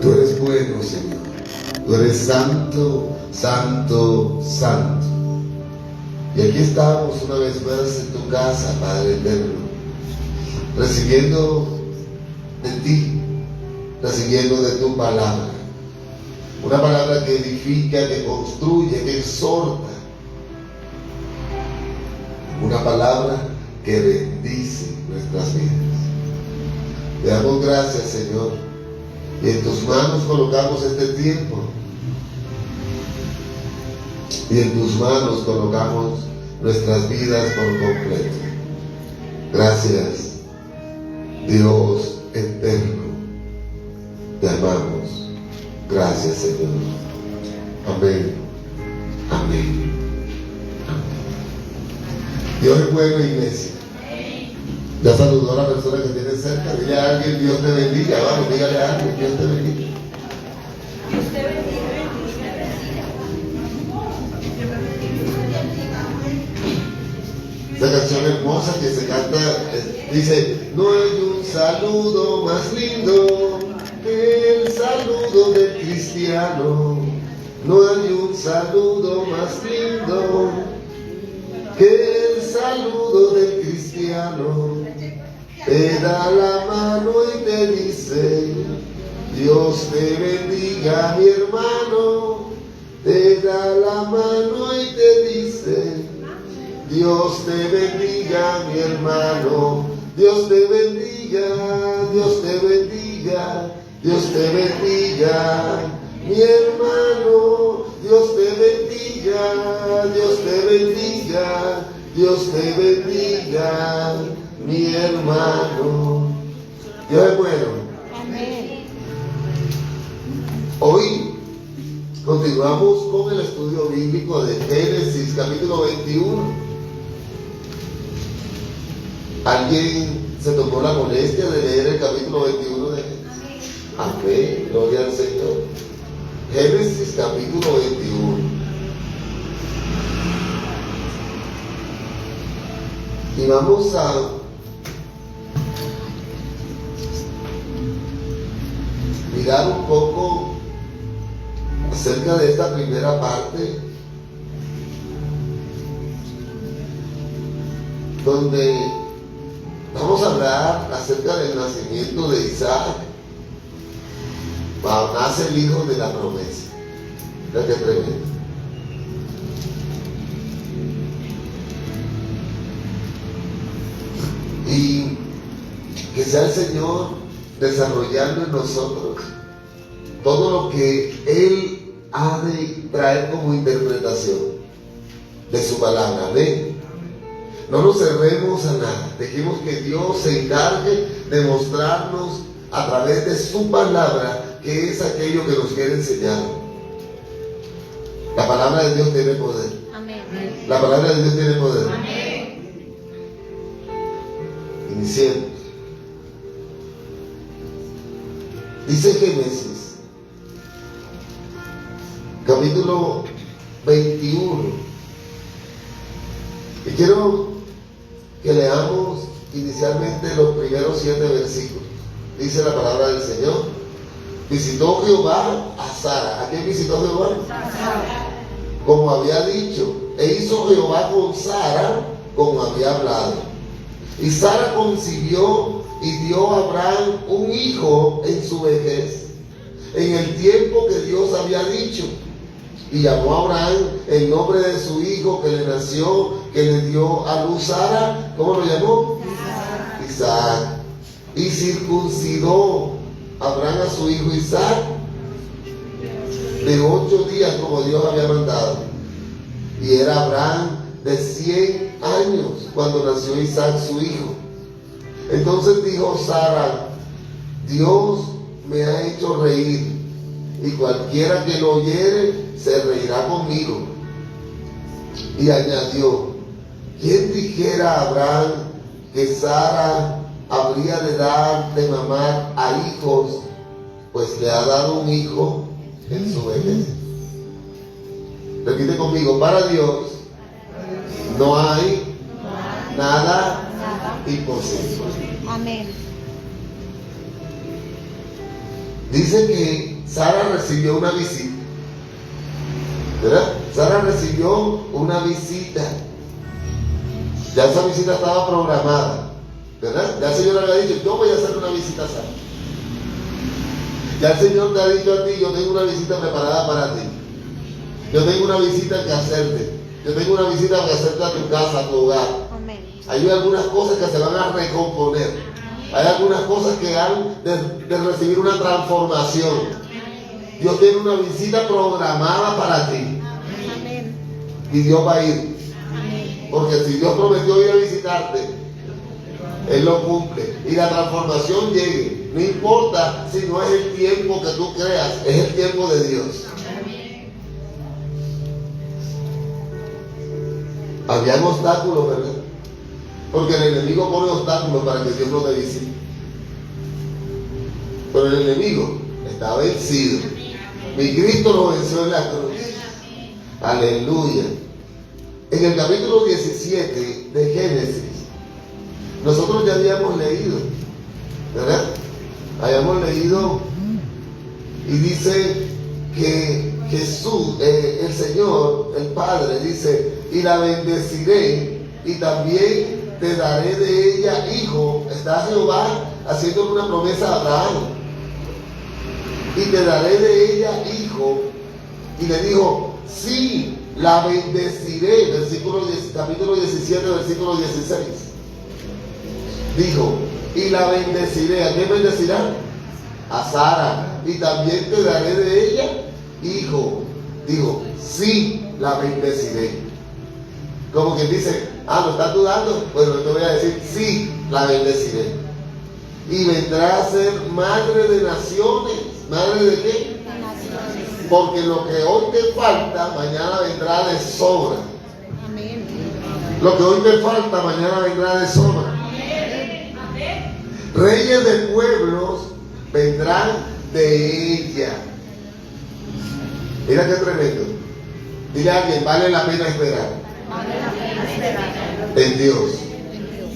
Tú eres bueno, Señor. Tú eres santo, santo, santo. Y aquí estamos una vez más en tu casa, Padre eterno, recibiendo de ti, recibiendo de tu palabra. Una palabra que edifica, que construye, que exhorta. Una palabra que bendice nuestras vidas. Te damos gracias, Señor, y en tus manos colocamos este tiempo. Y en tus manos colocamos nuestras vidas por completo. Gracias, Dios eterno. Te amamos. Gracias, Señor. Amén. Amén. Amén. Dios es bueno, iglesia. Ya saludó a la persona que tiene cerca. Dile a alguien, Dios te bendiga. Vamos, dígale a alguien, Dios te bendiga. Dios te bendiga. Esta canción hermosa que se canta dice: no hay un saludo más lindo que el saludo del cristiano. No hay un saludo más lindo que el saludo del cristiano. Te da la mano y te dice: Dios te bendiga, mi hermano. Te da la mano y te dice: Dios te bendiga, mi hermano. Dios te bendiga, Dios te bendiga, Dios te bendiga, mi hermano. Dios te bendiga, Dios te bendiga, Dios te bendiga, mi hermano. Dios es bueno. Amén. Hoy continuamos con el estudio bíblico de Génesis, capítulo 21. ¿Alguien se tomó la molestia de leer el capítulo 21 de Génesis? Amén. Gloria al Señor. Génesis, capítulo 21. Y vamos a mirar un poco acerca de esta primera parte, donde vamos a hablar acerca del nacimiento de Isaac. Nace el hijo de la promesa. Mira qué tremendo. Y que sea el Señor desarrollando en nosotros todo lo que Él ha de traer como interpretación de su palabra. Amén. No nos cerremos a nada. Dejemos que Dios se encargue de mostrarnos a través de su palabra qué es aquello que nos quiere enseñar. La palabra de Dios tiene poder. Amén. La palabra de Dios tiene poder. Amén. Iniciemos. Dice Génesis, capítulo 21. Y quiero que leamos inicialmente los primeros 7 versículos. Dice la palabra del Señor: visitó Jehová a Sara. ¿A quién visitó Jehová? Como había dicho, e hizo Jehová con Sara como había hablado. Y Sara concibió y dio a Abraham un hijo en su vejez, en el tiempo que Dios había dicho. Y llamó a Abraham el nombre de su hijo que le nació, que le dio a luz Sara. ¿Cómo lo llamó? Isaac. Y circuncidó Abraham a su hijo Isaac de 8 días, como Dios había mandado. Y era Abraham de 100 años cuando nació Isaac su hijo. Entonces dijo Sara: Dios me ha hecho reír, y cualquiera que lo oyere se reirá conmigo. Y añadió: ¿quién dijera a Abraham que Sara habría de dar de mamar a hijos, pues le ha dado un hijo en su vejez? Repite conmigo: para Dios no hay nada imposible. Amén. Dice que Sara recibió una visita, ¿verdad? Sara recibió una visita. Ya esa visita estaba programada, ¿verdad? Ya el Señor le había dicho, yo voy a hacer una visita a Sara. Ya el Señor te ha dicho a ti, yo tengo una visita preparada para ti. Yo tengo una visita que hacerte. Yo tengo una visita que hacerte a tu casa, a tu hogar. Amén. Hay algunas cosas que se van a recomponer. Hay algunas cosas que han de recibir una transformación. Dios tiene una visita programada para ti. Amén. Y Dios va a ir. Amén. Porque si Dios prometió ir a visitarte, Él lo cumple. Y la transformación llegue. No importa si no es el tiempo que tú creas, es el tiempo de Dios. Habían obstáculos, ¿verdad? Porque el enemigo pone obstáculos para que Dios no te visite. Pero el enemigo está vencido. Mi Cristo lo venció en la cruz. Aleluya. En el capítulo 17 de Génesis, nosotros ya habíamos leído, ¿verdad? Habíamos leído y dice que Jesús, el Señor, el Padre, dice, y la bendeciré y también te daré de ella hijo. Está Jehová haciéndole una promesa a Abraham. Y te daré de ella hijo. Y le dijo, sí, la bendeciré. Capítulo 17, versículo 16. Dijo, y la bendeciré. ¿A quién bendecirá? A Sara. Y también te daré de ella hijo. Dijo, sí, la bendeciré. Como quien dice, ¿lo estás dudando? Bueno, te voy a decir, sí, la bendeciré. Y vendrá a ser madre de naciones. ¿Madre de qué? Naciones. Porque lo que hoy te falta, mañana vendrá de sobra. Amén. Lo que hoy te falta, mañana vendrá de sobra. Amén. Reyes de pueblos vendrán de ella. Mira qué tremendo. Dile a alguien, vale la pena esperar Vale la pena esperar en Dios. en Dios.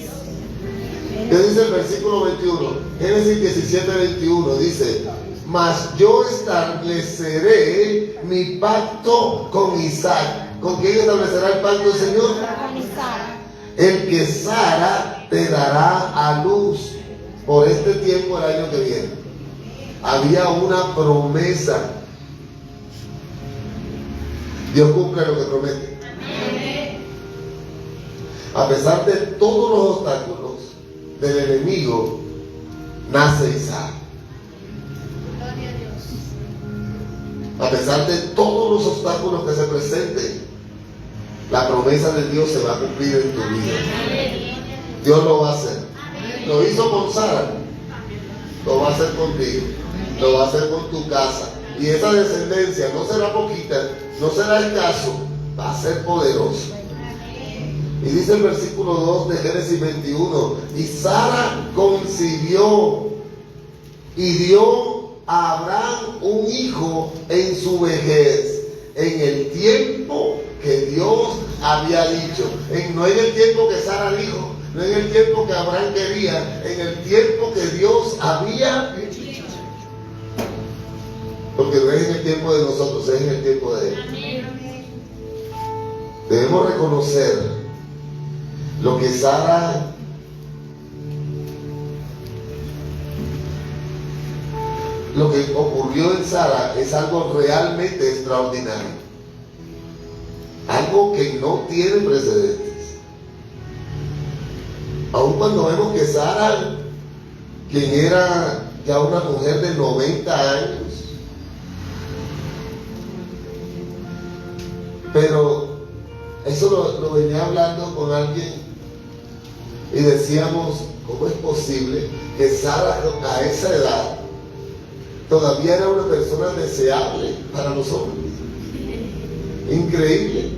¿Qué dice el versículo 21? Génesis 17, 21 dice, mas yo estableceré mi pacto con Isaac. ¿Con quién establecerá el pacto el Señor? Con Sara. El que Sara te dará a luz por este tiempo el año que viene. Había una promesa. Dios cumple lo que promete. A pesar de todos los obstáculos del enemigo, nace Isaac. Gloria a Dios. A pesar de todos los obstáculos que se presenten, la promesa de Dios se va a cumplir en tu vida. Dios lo va a hacer. Lo hizo con Sara, lo va a hacer contigo, lo va a hacer con tu casa. Y esa descendencia no será poquita, no será escaso, va a ser poderoso. Y dice el versículo 2 de Génesis 21, y Sara concibió y dio a Abraham un hijo en su vejez, en el tiempo que Dios había dicho. No en el tiempo que Sara dijo, no en el tiempo que Abraham quería, en el tiempo que Dios había dicho. Porque no es en el tiempo de nosotros, es en el tiempo de Él. Debemos reconocer lo que Sara lo que ocurrió en Sara es algo realmente extraordinario, algo que no tiene precedentes. Aun cuando vemos que Sara, quien era ya una mujer de 90 años, pero eso lo venía hablando con alguien y decíamos, ¿cómo es posible que Sara a esa edad todavía era una persona deseable para los hombres? Increíble.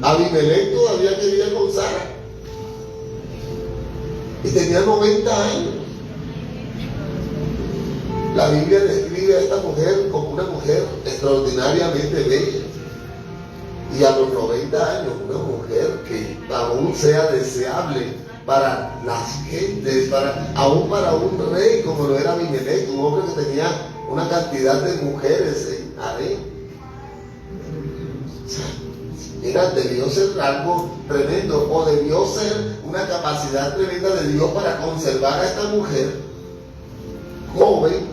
Abimelech todavía quería con Sara y tenía 90 años. La Biblia describe a esta mujer como una mujer extraordinariamente bella. Y a los 90 años, una mujer que aún sea deseable para las gentes, aún para un rey como lo era Abimelech, un hombre que tenía una cantidad de mujeres en Harén. O sea, debió ser algo tremendo, o debió ser una capacidad tremenda de Dios para conservar a esta mujer joven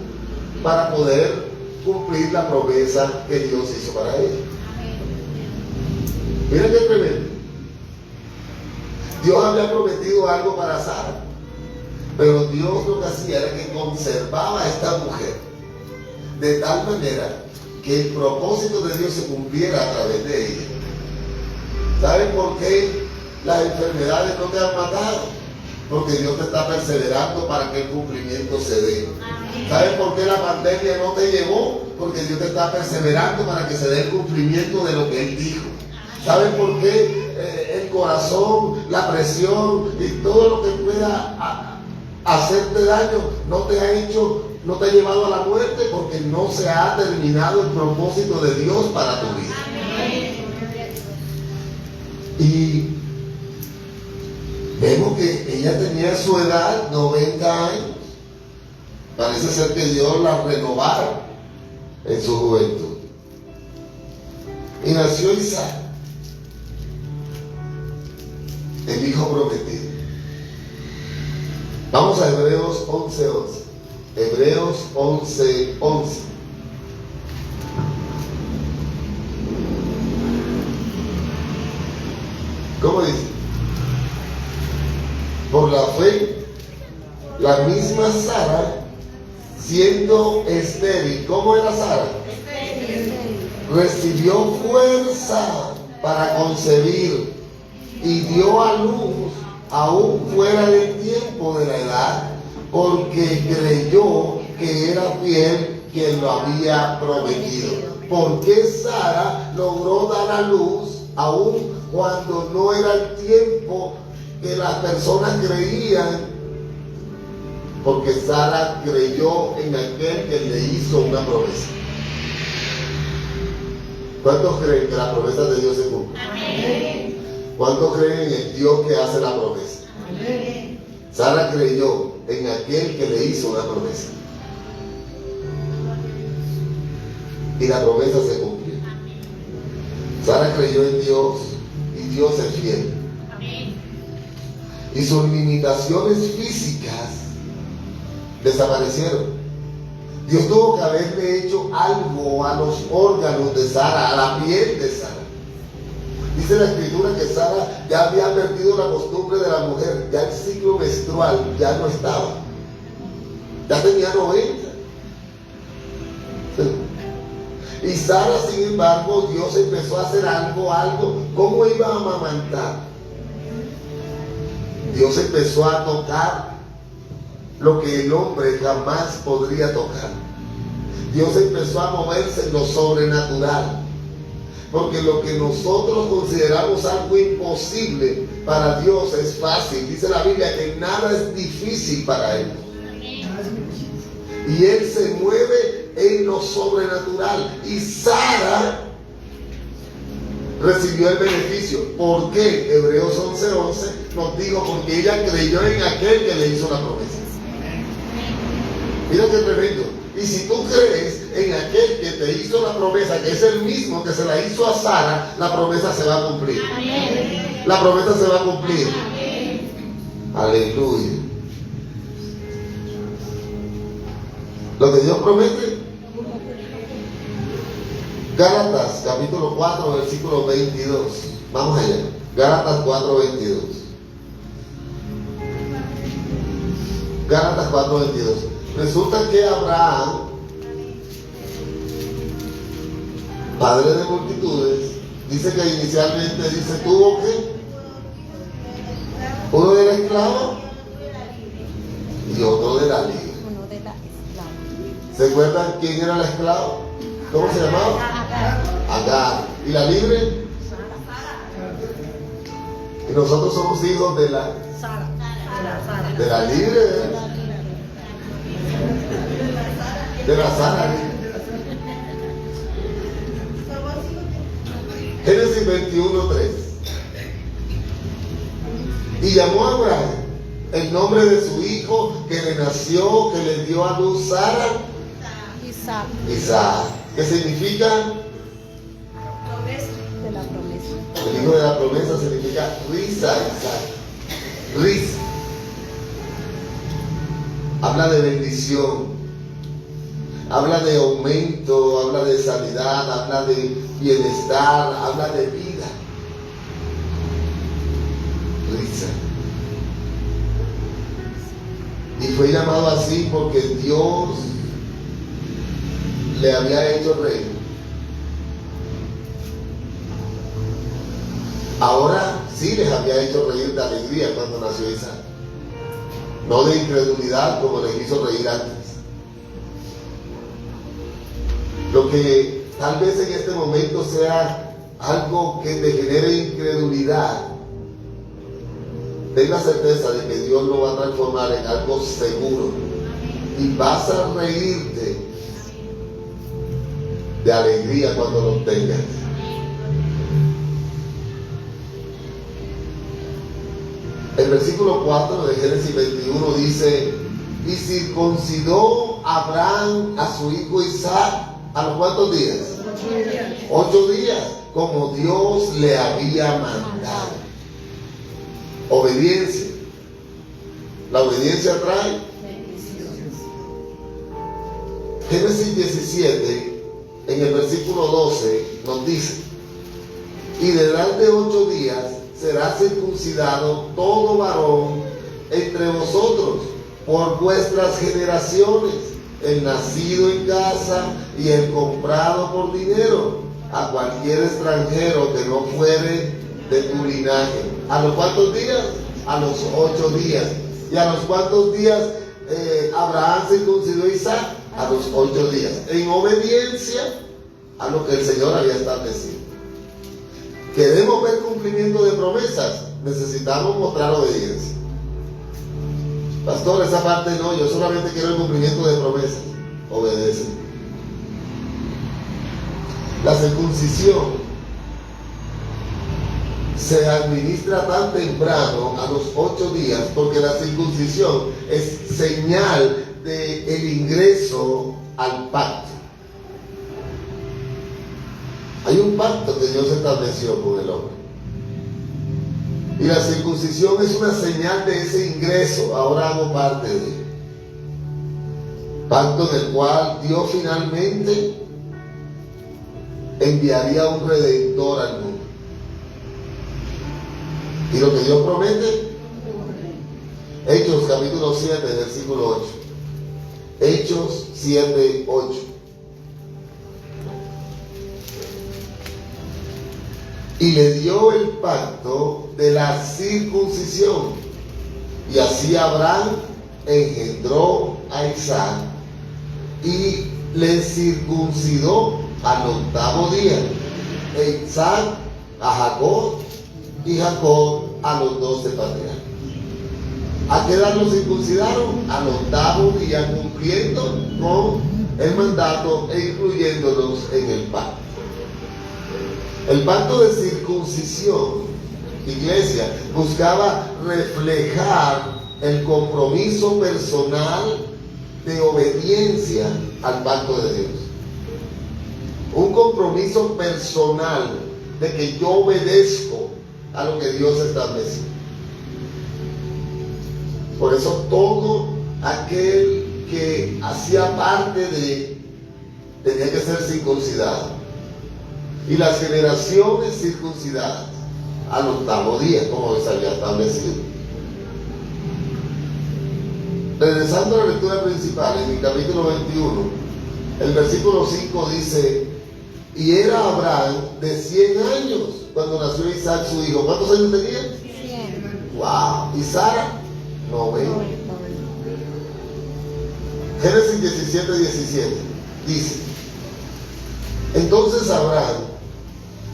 para poder cumplir la promesa que Dios hizo para ella. Miren qué tremendo. Dios había prometido algo para Sara, pero Dios lo que hacía era que conservaba a esta mujer de tal manera que el propósito de Dios se cumpliera a través de ella. ¿Saben por qué las enfermedades no te han matado? Porque Dios te está perseverando para que el cumplimiento se dé. ¿Saben por qué la pandemia no te llegó? Porque Dios te está perseverando para que se dé el cumplimiento de lo que Él dijo. ¿Saben por qué el corazón, la presión y todo lo que pueda hacerte daño no te ha llevado a la muerte? Porque no se ha terminado el propósito de Dios para tu vida. Y vemos que ella tenía su edad, 90 años. Parece ser que Dios la renovara en su juventud. Y nació Isaac, el hijo prometido. Vamos a Hebreos 11:11. Hebreos 11:11. ¿Cómo dice? Por la fe, la misma Sara, siendo estéril, ¿cómo era Sara? Recibió fuerza para concebir y dio a luz aún fuera del tiempo de la edad, porque creyó que era fiel quien lo había prometido. ¿Por qué Sara logró dar a luz aún cuando no era el tiempo que las personas creían? Porque Sara creyó en aquel que le hizo una promesa. ¿Cuántos creen que la promesa de Dios se cumple? Amén. ¿Cuántos creen en el Dios que hace la promesa? Amén. Sara creyó en aquel que le hizo una promesa. Y la promesa se cumplió. Sara creyó en Dios y Dios es fiel. Amén. Y sus limitaciones físicas desaparecieron. Dios tuvo que haberle hecho algo a los órganos de Sara, a la piel de Sara. Dice la escritura que Sara ya había perdido la costumbre de la mujer, ya el ciclo menstrual ya no estaba, ya tenía 90. Y Sara, sin embargo, Dios empezó a hacer algo. ¿Cómo iba a amamantar? Dios empezó a tocar lo que el hombre jamás podría tocar. Dios empezó a moverse en lo sobrenatural. Porque lo que nosotros consideramos algo imposible, para Dios es fácil. Dice la Biblia que nada es difícil para Él. Y Él se mueve en lo sobrenatural. Y Sara recibió el beneficio. ¿Por qué? Hebreos 11:11 nos dijo, porque ella creyó en aquel que le hizo la promesa. Mira qué tremendo. Y si tú crees en aquel que te hizo la promesa, que es el mismo que se la hizo a Sara, la promesa se va a cumplir. Amén. La promesa se va a cumplir. Amén. Aleluya. Lo que Dios promete. Gálatas capítulo 4 versículo 22. Vamos allá. Gálatas 4:22. Gálatas 4:22. Resulta que Abraham, padre de multitudes, dice que inicialmente tuvo que uno era esclavo y otro era libre. ¿Se acuerdan quién era el esclavo? ¿Cómo se llamaba? Agar. ¿Y la libre? Y nosotros somos hijos de la libre, de la Sara. Génesis 21:3. Y llamó a Abraham el nombre de su hijo que le nació, que le dio a luz Sara, Isaac. Isaac. ¿Qué significa? Promesa. De la promesa. El hijo de la promesa significa risa, Isaac. Risa. Habla de bendición. Habla de aumento, habla de sanidad, habla de bienestar, habla de vida. Risa. Y fue llamado así porque Dios le había hecho rey. Ahora sí les había hecho reír de alegría cuando nació Isaac. No de incredulidad como les hizo reír antes. Lo que tal vez en este momento sea algo que te genere incredulidad, ten la certeza de que Dios lo va a transformar en algo seguro y vas a reírte de alegría cuando lo tengas. El versículo 4 de Génesis 21 dice: y circuncidó Abraham a su hijo Isaac ¿a los cuántos días? 8 días, como Dios le había mandado. Obediencia. La obediencia trae Génesis 17, en el versículo 12, nos dice: y desde 8 días será circuncidado todo varón entre vosotros por vuestras generaciones, el nacido en casa y el comprado por dinero, a cualquier extranjero que no fuere de tu linaje. ¿A los cuántos días? A los 8 días. ¿Y a los cuántos días Abraham circuncidó a Isaac? A los 8 días, en obediencia a lo que el Señor había establecido. ¿Queremos ver cumplimiento de promesas? Necesitamos mostrar obediencia. Pastor, esa parte no, yo solamente quiero el cumplimiento de promesas. Obedece. La circuncisión se administra tan temprano, a los 8 días, porque la circuncisión es señal del ingreso al pacto. Hay un pacto que Dios estableció con el hombre. Y la circuncisión es una señal de ese ingreso. Ahora hago parte de él. Pacto en el cual Dios finalmente enviaría un redentor al mundo. Y lo que Dios promete, Hechos capítulo 7, versículo 8. Hechos 7, 8. Y le dio el pacto de la circuncisión. Y así Abraham engendró a Isaac y le circuncidó al 8º día. E Isaac a Jacob y Jacob a los 12 patriarcas. ¿A qué edad los circuncidaron? Al 8º día, cumpliendo con el mandato e incluyéndolos en el pacto. El pacto de circuncisión, iglesia, buscaba reflejar el compromiso personal de obediencia al pacto de Dios. Un compromiso personal de que yo obedezco a lo que Dios estableció. Por eso todo aquel que hacía parte de tenía que ser circuncidado. Y las generaciones circuncidadas al 8º día, como se había establecido. Regresando a la lectura principal, en el capítulo 21, el versículo 5 dice: y era Abraham de 100 años cuando nació Isaac su hijo. ¿Cuántos años tenía? 100. ¡Wow! ¿Y Sara? 90. Génesis 17, 17 dice: entonces Abraham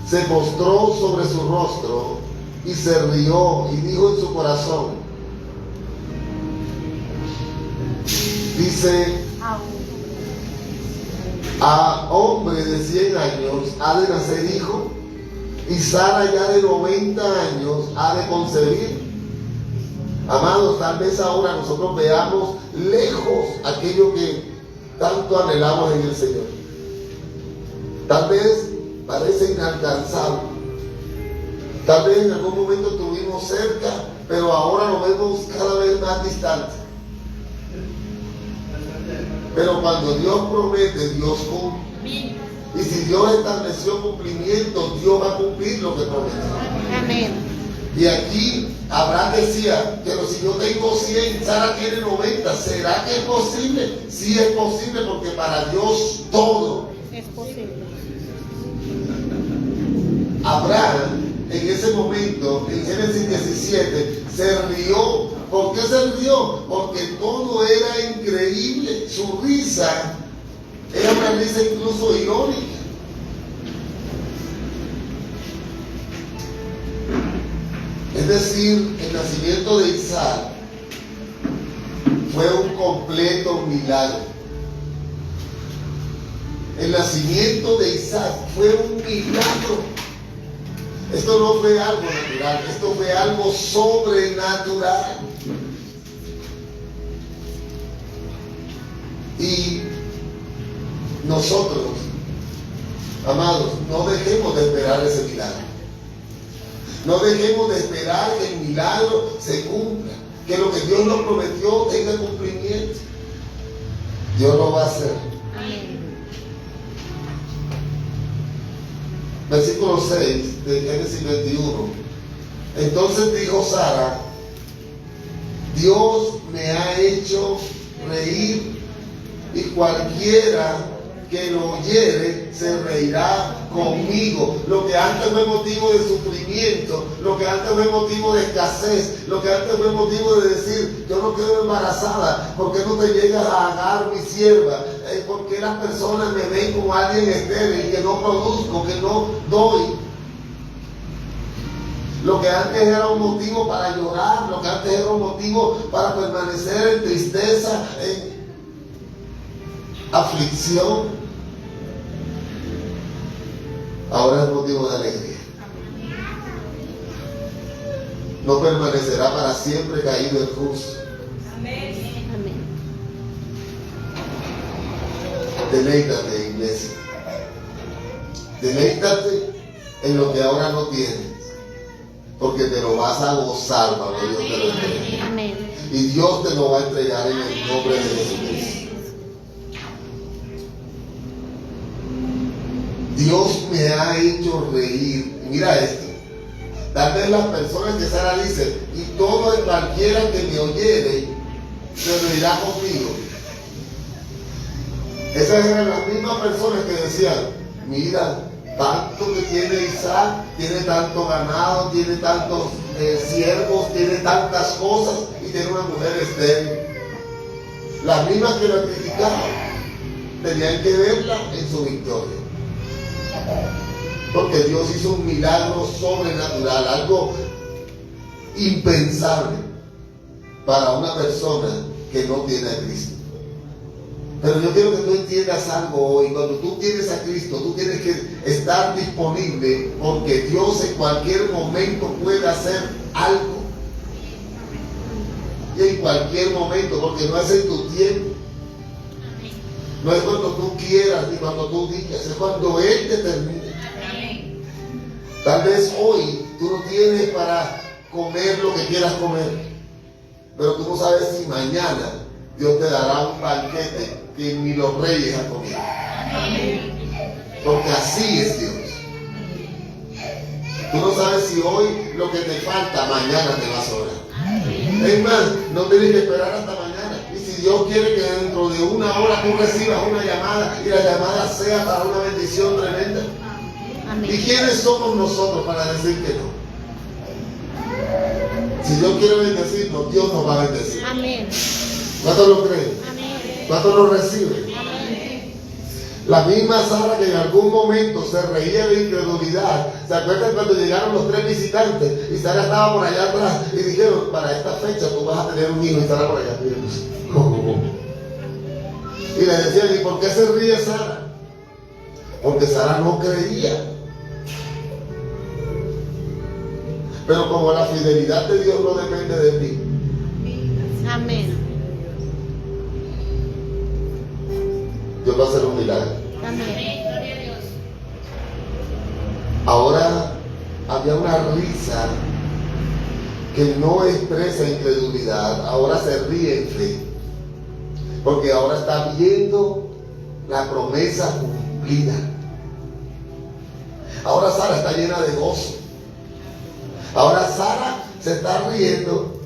se postró sobre su rostro y se rió y dijo en su corazón, dice, a hombre de 100 años ha de nacer hijo, y Sara ya de 90 años ha de concebir. Amados, tal vez ahora nosotros veamos lejos aquello que tanto anhelamos en el Señor. Tal vez parece inalcanzable. Tal vez en algún momento estuvimos cerca, pero ahora lo vemos cada vez más distante. Pero cuando Dios promete, Dios cumple. Y si Dios estableció cumplimiento, Dios va a cumplir lo que prometió. Amén. Y aquí Abraham decía, pero si yo tengo 100, Sara tiene 90, ¿será que es posible? Sí es posible, porque para Dios todo Es posible. Abraham, en ese momento, en Génesis 17, se rió. ¿Por qué se rió? Porque todo era increíble. Su risa era una risa incluso irónica. Es decir, el nacimiento de Isaac fue un completo milagro. El nacimiento de Isaac fue un milagro. Esto no fue algo natural, esto fue algo sobrenatural. Y nosotros, amados, no dejemos de esperar ese milagro. No dejemos de esperar que el milagro se cumpla, que lo que Dios nos prometió tenga cumplimiento. Dios lo va a hacer. Amén. Versículo 6 de Génesis 21. Entonces dijo Sara, Dios me ha hecho reír, y cualquiera que lo oyere se reirá conmigo. Lo que antes fue motivo de sufrimiento, lo que antes fue motivo de escasez, lo que antes fue motivo de decir, yo no quedo embarazada, ¿por qué no te llegas a Agar, mi sierva? ¿Por qué las personas me ven como alguien estéril, que no produzco, que no doy? Lo que antes era un motivo para llorar, lo que antes era un motivo para permanecer en tristeza, en aflicción, ahora es motivo de alegría. No permanecerá para siempre caído el justo. Amén. Deleítate, iglesia. Deleítate en lo que ahora no tienes, porque te lo vas a gozar cuando Dios te lo entregue. Amén. Y Dios te lo va a entregar en el nombre de Jesucristo. Dios me ha hecho reír. Mira esto. Tal vez las personas que Sara dice, y todo y cualquiera que me oyere se reirá conmigo. Esas eran las mismas personas que decían, mira, tanto que tiene Isaac, tiene tanto ganado, tiene tantos siervos, tiene tantas cosas y tiene una mujer estéril. Las mismas que la criticaban tenían que verla en su victoria. Porque Dios hizo un milagro sobrenatural, algo impensable para una persona que no tiene a Cristo. Pero yo quiero que tú entiendas algo hoy. Cuando tú tienes a Cristo, tú tienes que estar disponible, porque Dios en cualquier momento puede hacer algo. Y en cualquier momento, porque no es en tu tiempo. No es cuando tú quieras ni cuando tú digas, es cuando Él te termine. Tal vez hoy tú no tienes para comer lo que quieras comer, pero tú no sabes si mañana Dios te dará un banquete que ni los reyes han comido. Porque así es Dios. Tú no sabes si hoy lo que te falta, mañana te va a sobrar. Es más, no tienes que esperar hasta mañana. Y si Dios quiere que dentro de una hora tú recibas una llamada y la llamada sea para una bendición tremenda. Amén. ¿Y quiénes somos nosotros para decir que no? Si Dios quiere bendecirnos, Dios nos va a bendecir. Amén. ¿Cuántos lo creen? Amén. ¿Cuántos lo reciben? Amén. La misma Sara que en algún momento se reía de incredulidad. ¿Se acuerdan cuando llegaron los 3 visitantes y Sara estaba por allá atrás y dijeron, para esta fecha tú vas a tener un hijo, y Sara por allá? Y le decían, ¿y por qué se ríe Sara? Porque Sara no creía. Pero como la fidelidad de Dios no depende de ti, Amén. Dios va a hacer un milagro. Amén. Gloria a Dios. Ahora había una risa que no expresa incredulidad, ahora se ríe en fe, porque ahora está viendo la promesa cumplida. Ahora Sara está llena de gozo. Ahora Sara se está riendo,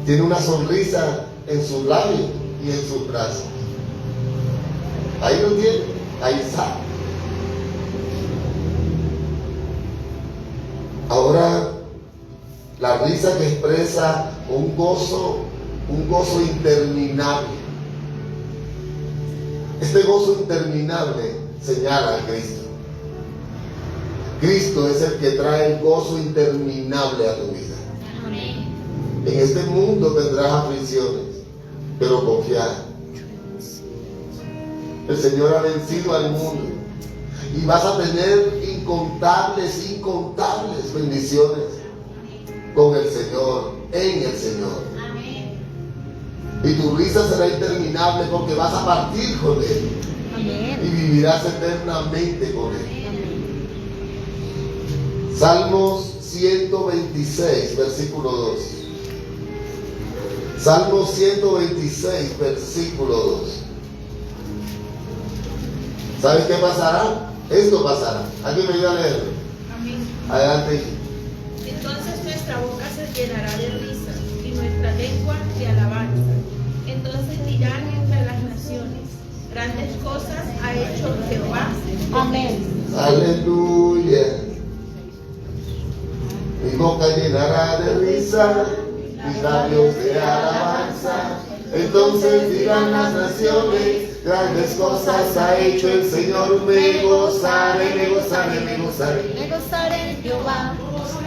tiene una sonrisa en sus labios y en sus brazos. Ahí lo tiene, ahí está. Ahora la risa que expresa un gozo interminable. Este gozo interminable señala a Cristo. Cristo es el que trae el gozo interminable a tu vida. Amén. En este mundo tendrás aflicciones, pero confía. El Señor ha vencido al mundo y vas a tener incontables bendiciones con el Señor, en el Señor. Amén. Y tu risa será interminable porque vas a partir con Él y Amén. vivirás eternamente con Él. Amén. Salmos 126, versículo 2. Salmos 126, versículo 2. ¿Sabes qué pasará? Esto pasará. ¿Alguien me ayuda a leerlo? Amén. Adelante. Entonces nuestra boca se llenará de risa y nuestra lengua de alabanza. Entonces dirán entre las naciones, grandes cosas ha hecho Jehová. Amén. Aleluya. Mi boca llenará de risa, mis labios de alabanza. Entonces dirán las naciones, grandes cosas ha hecho el Señor. Me gozaré, me gozaré, me gozaré. Me gozaré en Jehová.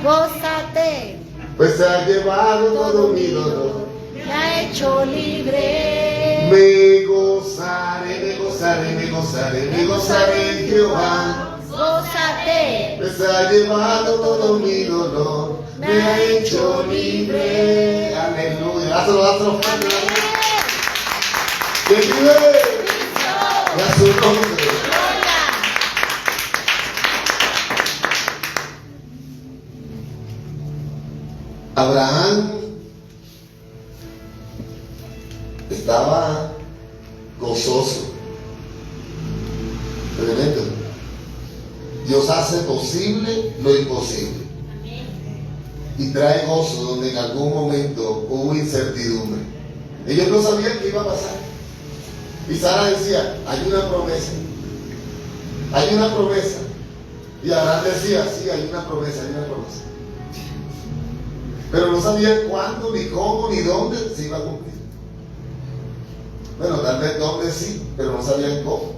Gózate. Pues se ha llevado todo mi dolor. Me ha hecho libre. Me gozaré, me gozaré, me gozaré, me gozaré en Jehová. Gózate. Pues se ha llevado todo mi dolor. Me ha hecho libre. Aleluya. Hazlo fuerte. ¡Que vive! Y a su nombre. Gloria. Abraham estaba gozoso. Tremendo. Dios hace posible lo imposible. Y trae gozo donde en algún momento hubo incertidumbre. Ellos no sabían qué iba a pasar. Y Sara decía, hay una promesa. Hay una promesa. Y Abraham decía, sí, hay una promesa, hay una promesa. Pero no sabían cuándo, ni cómo, ni dónde se iba a cumplir. Bueno, tal vez dónde sí, pero no sabían cómo.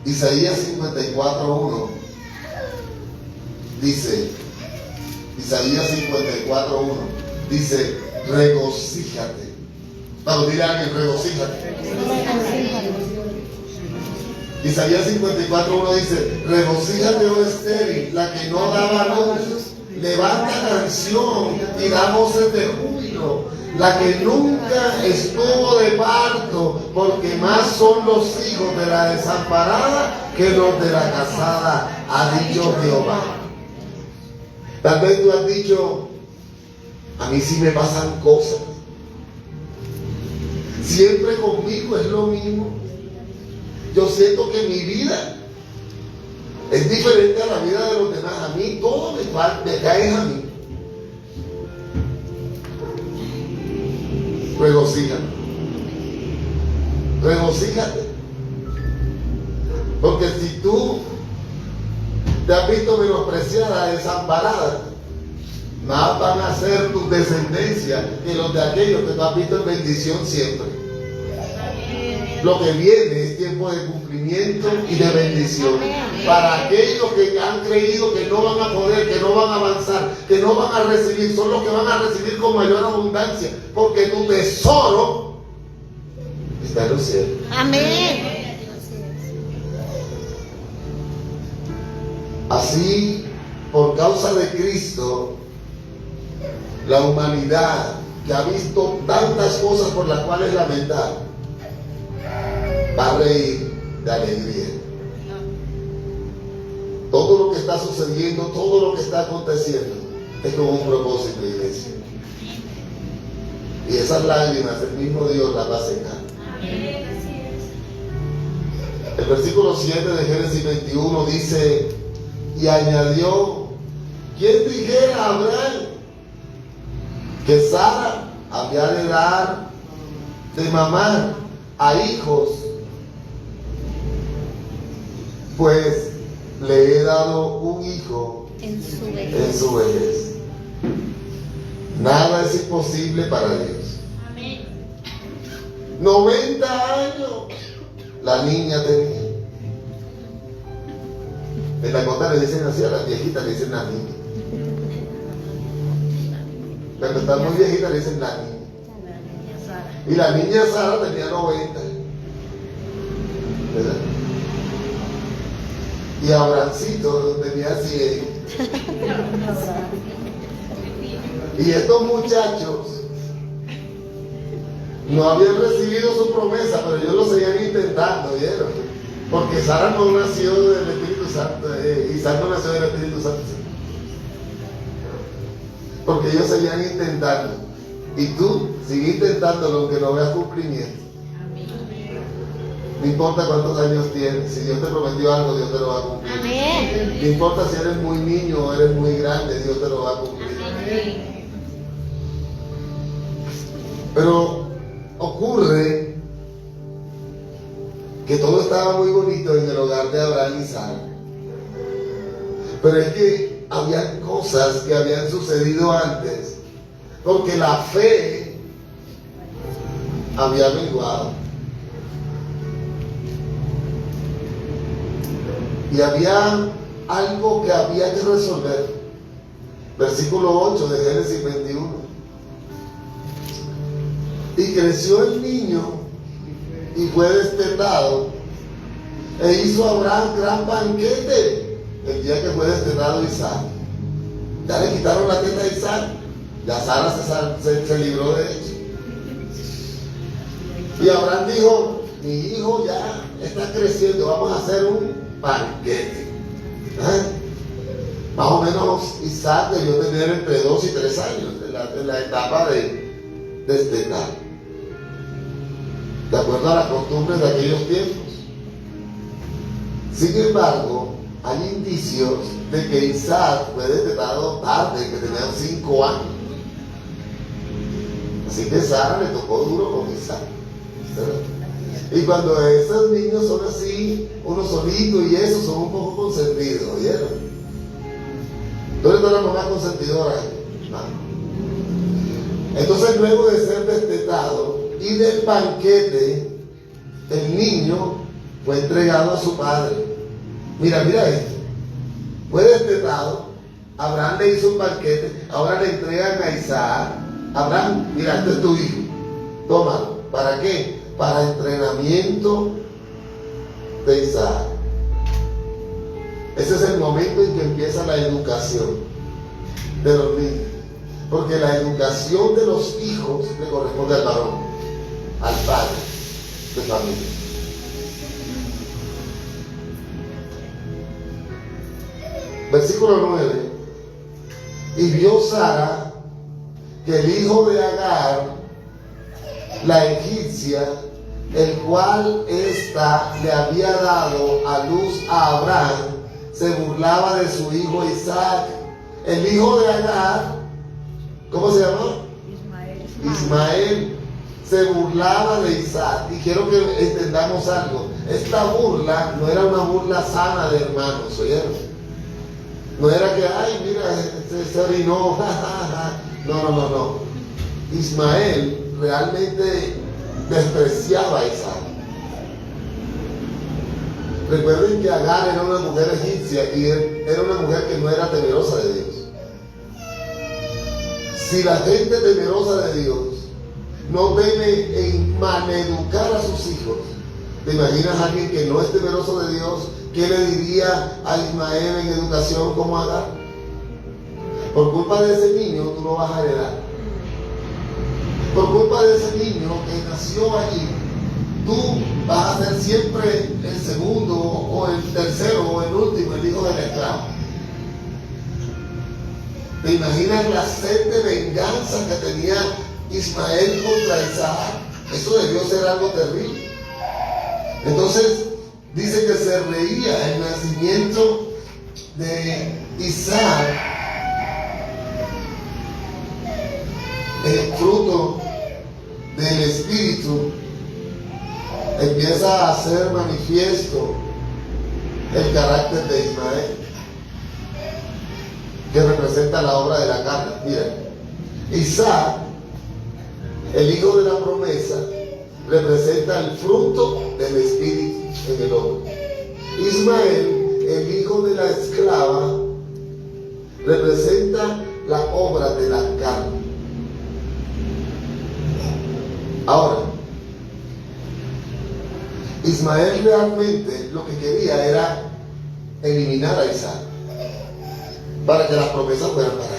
Isaías 54:1 dice, Isaías 54:1 dice, regocíjate. Vamos, dile a alguien, regocíjate. Isaías 54:1 dice, regocíjate, oh estéril, la que no daba luz, levanta canción y da voces de júbilo, la que nunca estuvo de parto, porque más son los hijos de la desamparada que los de la casada, ha dicho Jehová. Tal vez tú has dicho, a mí sí me pasan cosas, siempre conmigo es lo mismo. Yo siento que mi vida es diferente a la vida de los demás. A mí todo me cae a mí. Regocíjate. Regocíjate. Porque si tú te has visto menospreciada, desamparada, más van a ser tus descendencias que los de aquellos que tú has visto en bendición siempre. Lo que viene es tiempo de cumplimiento y de bendición. Para aquellos que han creído que no van a poder, que no van a avanzar, que no van a recibir, son los que van a recibir con mayor abundancia, porque tu tesoro está en los cielos. Amén. Así, por causa de Cristo, la humanidad que ha visto tantas cosas por las cuales lamentar, va a reír de alegría. Todo lo que está sucediendo, todo lo que está aconteciendo, es con un propósito, iglesia. Y esas lágrimas, el mismo Dios las va a secar. El versículo 7 de Génesis 21 dice: y añadió, ¿quién dijera a Abraham que Sara había de dar de mamar a hijos? Pues le he dado un hijo En su en vejez. su vejez. Nada es imposible para Dios. 90 años la niña tenía. En la costa le dicen así, a las viejitas le dicen la niña. Cuando están muy viejitas le dicen la niña. Y la niña Sara tenía 90. ¿Verdad? Y Abrancito tenía 100. Y estos muchachos no habían recibido su promesa, pero ellos lo seguían intentando, ¿vieron? Porque Sara no nació del Espíritu Santo, Isaac no nació del Espíritu Santo. Porque ellos seguían intentando. Y tú sigue intentándolo aunque no veas cumplimiento. No importa cuántos años tienes, si Dios te prometió algo, Dios te lo va a cumplir. Amén. No importa si eres muy niño o eres muy grande, Dios te lo va a cumplir. Pero ocurre que todo estaba muy bonito en el hogar de Abraham y Sara. Pero es que había cosas que habían sucedido antes, porque la fe había menguado. Y había algo que había que resolver. Versículo 8 de Génesis 21. Y creció el niño y fue destetado, e hizo Abraham gran banquete el día que fue destetado Isaac. Ya le quitaron la teta a Isaac, ya Sara se libró de ello. Y Abraham dijo: mi hijo ya está creciendo, vamos a hacer un banquete. Más o menos Isaac debió tener entre 2 y 3 años en la etapa de destetar, de acuerdo a las costumbres de aquellos tiempos. Sin embargo, hay indicios de que Isaac fue destetado tarde, que tenía 5 años. Así que Sara le tocó duro con Isaac, ¿verdad? Y cuando esos niños son así, uno solito y eso, son un poco consentidos, ¿oyeron? ¿Dónde está la mamá consentidora? Entonces, luego de ser destetado y del banquete, el niño fue entregado a su padre. Mira esto. Fue destetado, Abraham le hizo un banquete, ahora le entregan a Isaac. Abraham, mira, este es tu hijo, tómalo. ¿Para qué? Para entrenamiento de Isaac. Ese es el momento en que empieza la educación de los niños, porque la educación de los hijos le corresponde al varón, al padre de familia. Versículo 9. Y vio Sara que el hijo de Agar, la egipcia, el cual ésta le había dado a luz a Abraham, se burlaba de su hijo Isaac. El hijo de Agar, ¿cómo se llama? Ismael. Se burlaba de Isaac. Y quiero que entendamos algo. Esta burla no era una burla sana de hermanos, ¿oyeron? No era que, ay, mira, se orinó, no. Ismael realmente despreciaba a Isaac. Recuerden que Agar era una mujer egipcia y era una mujer que no era temerosa de Dios. Si la gente temerosa de Dios no teme en maleducar a sus hijos, ¿te imaginas a alguien que no es temeroso de Dios? ¿Qué le diría a Ismael en educación como Agar? Por culpa de ese niño tú no vas a heredar. por culpa de ese niño que nació allí, tú vas a ser siempre el segundo o el tercero o el último, el hijo del esclavo. ¿Te imaginas la sed de venganza que tenía Ismael contra Isaac? Eso debió ser algo terrible. Entonces dice que se reía el nacimiento de Isaac, el fruto del Espíritu, empieza a hacer manifiesto el carácter de Ismael, que representa la obra de la carne. Mira, Isaac, el hijo de la promesa, representa el fruto del Espíritu en el hombre. Ismael, el hijo de la esclava, representa la obra de la carne. Ahora, Ismael realmente lo que quería era eliminar a Isaac para que las promesas fueran para él.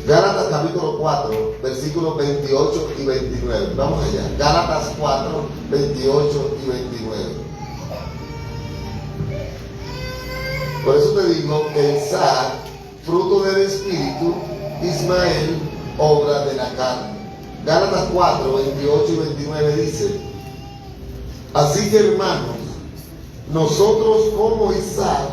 Gálatas capítulo 4, versículos 28 y 29. Vamos allá. Gálatas 4, 28 y 29. Por eso te digo que Isaac, fruto del Espíritu, Ismael, obra de la carne. Gálatas 4, 28 y 29 dice: así que, hermanos, nosotros como Isaac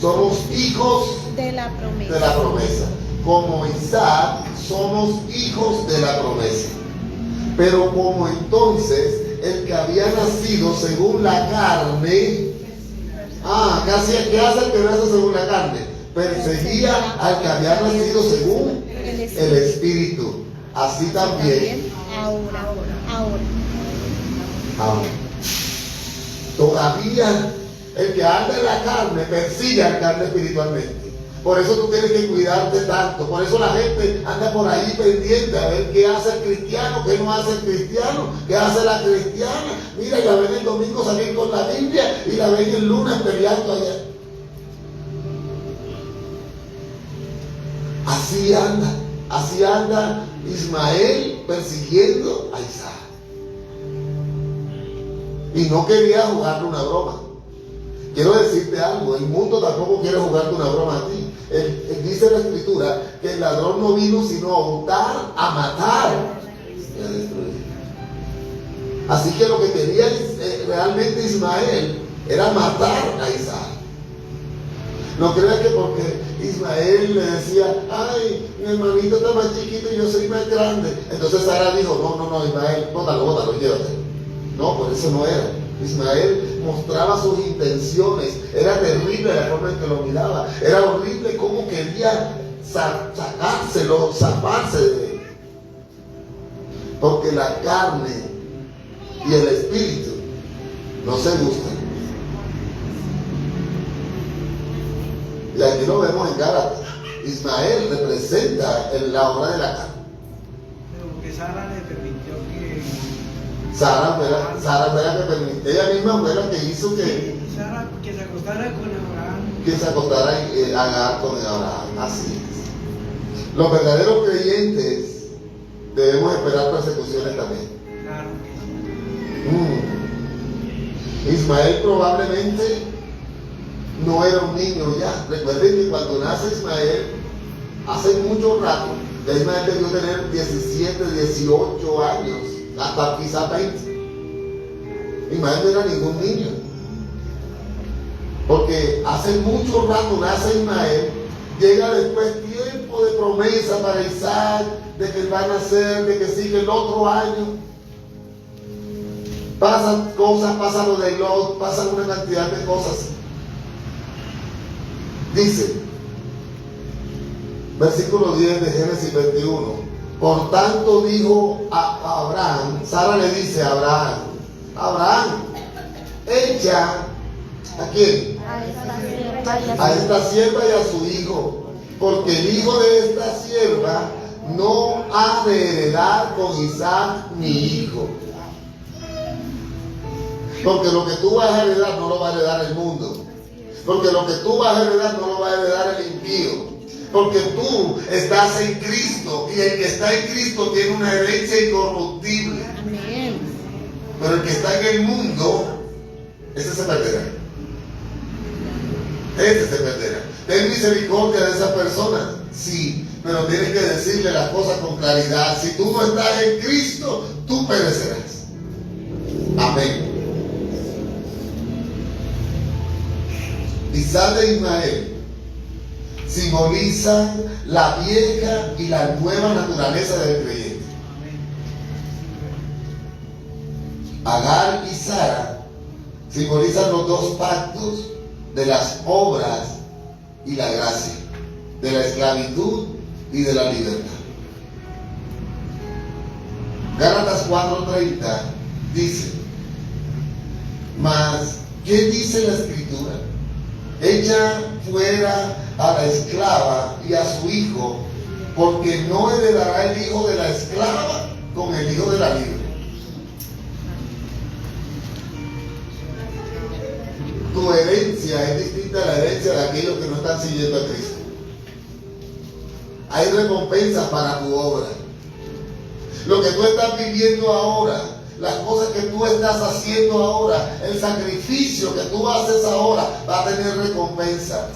somos hijos de la de la promesa. Como Isaac somos hijos de la promesa. Pero como entonces el que había nacido según la carne, ¿qué hace el que nace según la carne? Perseguía al que había nacido según el Espíritu. Así también ahora. Todavía el que anda en la carne persigue al carne espiritualmente. Por eso tú tienes que cuidarte tanto. Por eso la gente anda por ahí pendiente a ver qué hace el cristiano, qué no hace el cristiano, qué hace la cristiana. Mira, y la ven el domingo salir con la Biblia y la ven el lunes peleando allá. Así anda Ismael persiguiendo a Isaac. Y no quería jugarle una broma. Quiero decirte algo, el mundo tampoco quiere jugarte una broma a ti. Dice la Escritura que el ladrón no vino sino a hurtar, a matar y a destruir. Así que lo que quería realmente Ismael era matar a Isaac. No creas que porque Ismael le decía: ay, mi hermanito está más chiquito y yo soy más grande, entonces Sara dijo: no, Ismael, bótalo, llévate. No, por eso no era. Ismael mostraba sus intenciones. Era terrible la forma en que lo miraba. Era horrible cómo quería sacárselo, zafarse de él. Porque la carne y el espíritu no se gustan. Y aquí lo vemos en Gálatas. Ismael representa la obra de la carne. Pero porque Sara le permitió que... Sara fue la que permitió, ella misma fue la que hizo que Sara que se acostara con Abraham. Que se acostara Agar con Abraham. Así es. Los verdaderos creyentes debemos esperar persecuciones también. Claro que sí. Ismael probablemente no era un niño ya. Recuerden que cuando nace Ismael, hace mucho rato, ya Ismael debió tener 17, 18 años, hasta quizá 20. Ismael no era ningún niño. Porque hace mucho rato nace Ismael, llega después tiempo de promesa para Isaac, de que él va a nacer, de que sigue el otro año. Pasan cosas, pasa lo de Lot, pasan una cantidad de cosas. Dice, versículo 10 de Génesis 21, por tanto dijo a Abraham, Sara le dice a Abraham, echa, ¿a quién? A esta sierva y a su hijo, porque el hijo de esta sierva no ha de heredar con Isaac mi hijo. Porque lo que tú vas a heredar no lo va a heredar el mundo. Porque lo que tú vas a heredar no lo va a heredar el impío. Porque tú estás en Cristo y el que está en Cristo tiene una herencia incorruptible. Amén. Pero el que está en el mundo, ese se perderá. Ese se perderá. Ten misericordia de esa persona, sí, pero tienes que decirle las cosas con claridad. Si tú no estás en Cristo, tú perecerás. Amén. Isaac de Ismael simbolizan la vieja y la nueva naturaleza del creyente. Agar y Sara simbolizan los dos pactos de las obras y la gracia, de la esclavitud y de la libertad. Gálatas 4:30 dice: mas, ¿qué dice la Escritura? Echa fuera a la esclava y a su hijo, porque no heredará el hijo de la esclava con el hijo de la libre. Tu herencia es distinta a la herencia de aquellos que no están siguiendo a Cristo. Hay recompensas para tu obra. Lo que tú estás viviendo ahora, las cosas que tú estás haciendo ahora, el sacrificio que tú haces ahora va a tener recompensa,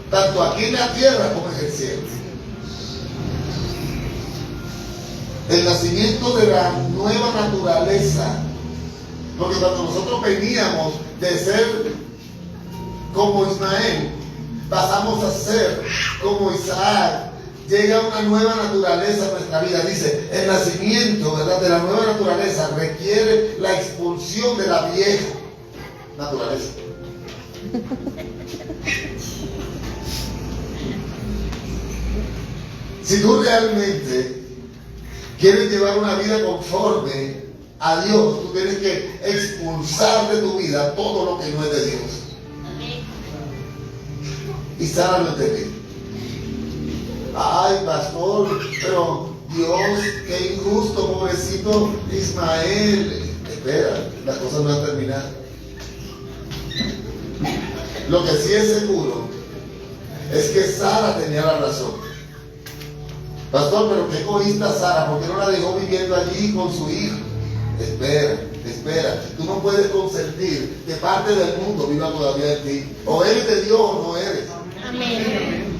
tanto aquí en la tierra como en el cielo. El nacimiento de la nueva naturaleza, porque cuando nosotros veníamos de ser como Ismael, pasamos a ser como Isaac. Llega una nueva naturaleza a nuestra vida. Dice, el nacimiento, ¿verdad?, de la nueva naturaleza requiere la expulsión de la vieja naturaleza. Si tú realmente quieres llevar una vida conforme a Dios, tú tienes que expulsar de tu vida todo lo que no es de Dios. Y Sara lo entendió. Ay, pastor, pero Dios, qué injusto, pobrecito Ismael. Espera, las cosas no han terminado. Lo que sí es seguro es que Sara tenía la razón. Pastor, pero qué egoísta Sara, ¿por qué no la dejó viviendo allí con su hijo? Espera, tú no puedes consentir que parte del mundo viva todavía en ti. O eres de Dios o no eres. Amén.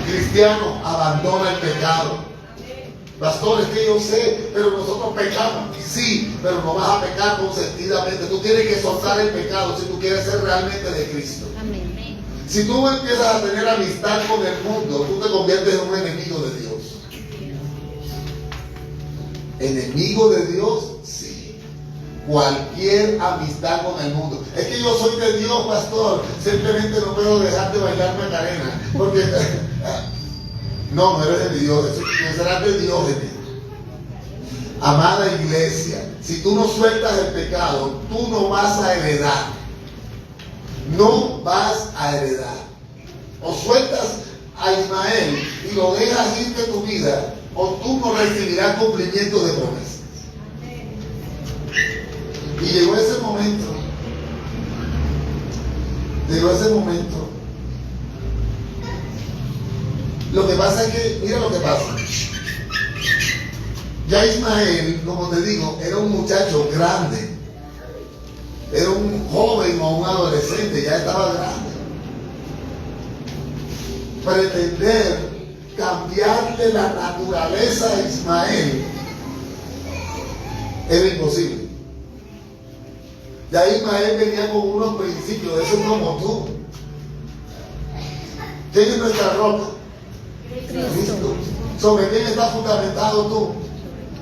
Cristiano, abandona el pecado. Pastor, es que yo sé, pero nosotros pecamos. Y sí, pero no vas a pecar consentidamente. Tú tienes que soltar el pecado si tú quieres ser realmente de Cristo. Amén. Si tú empiezas a tener amistad con el mundo, tú te conviertes en un enemigo de Dios. ¿Enemigo de Dios? Sí. Cualquier amistad con el mundo. Es que yo soy de Dios, pastor. Simplemente no puedo dejar de bailar Macarena. Porque no eres de Dios. Eso serás de Dios de ti. Amada iglesia, si tú no sueltas el pecado, tú no vas a heredar. No vas a heredar. O sueltas a Ismael y lo dejas ir de tu vida, o tú no recibirás cumplimiento de promesas. Y llegó ese momento. Lo que pasa es que, mira lo que pasa. Ya Ismael, como te digo, era un muchacho grande. Era un joven o un adolescente, ya estaba grande. Pretender cambiarle la naturaleza a Ismael era imposible. Ya Ismael venía con unos principios, eso es como tú. ¿Quién es nuestra roca? Cristo. ¿Sobre quién está fundamentado tú?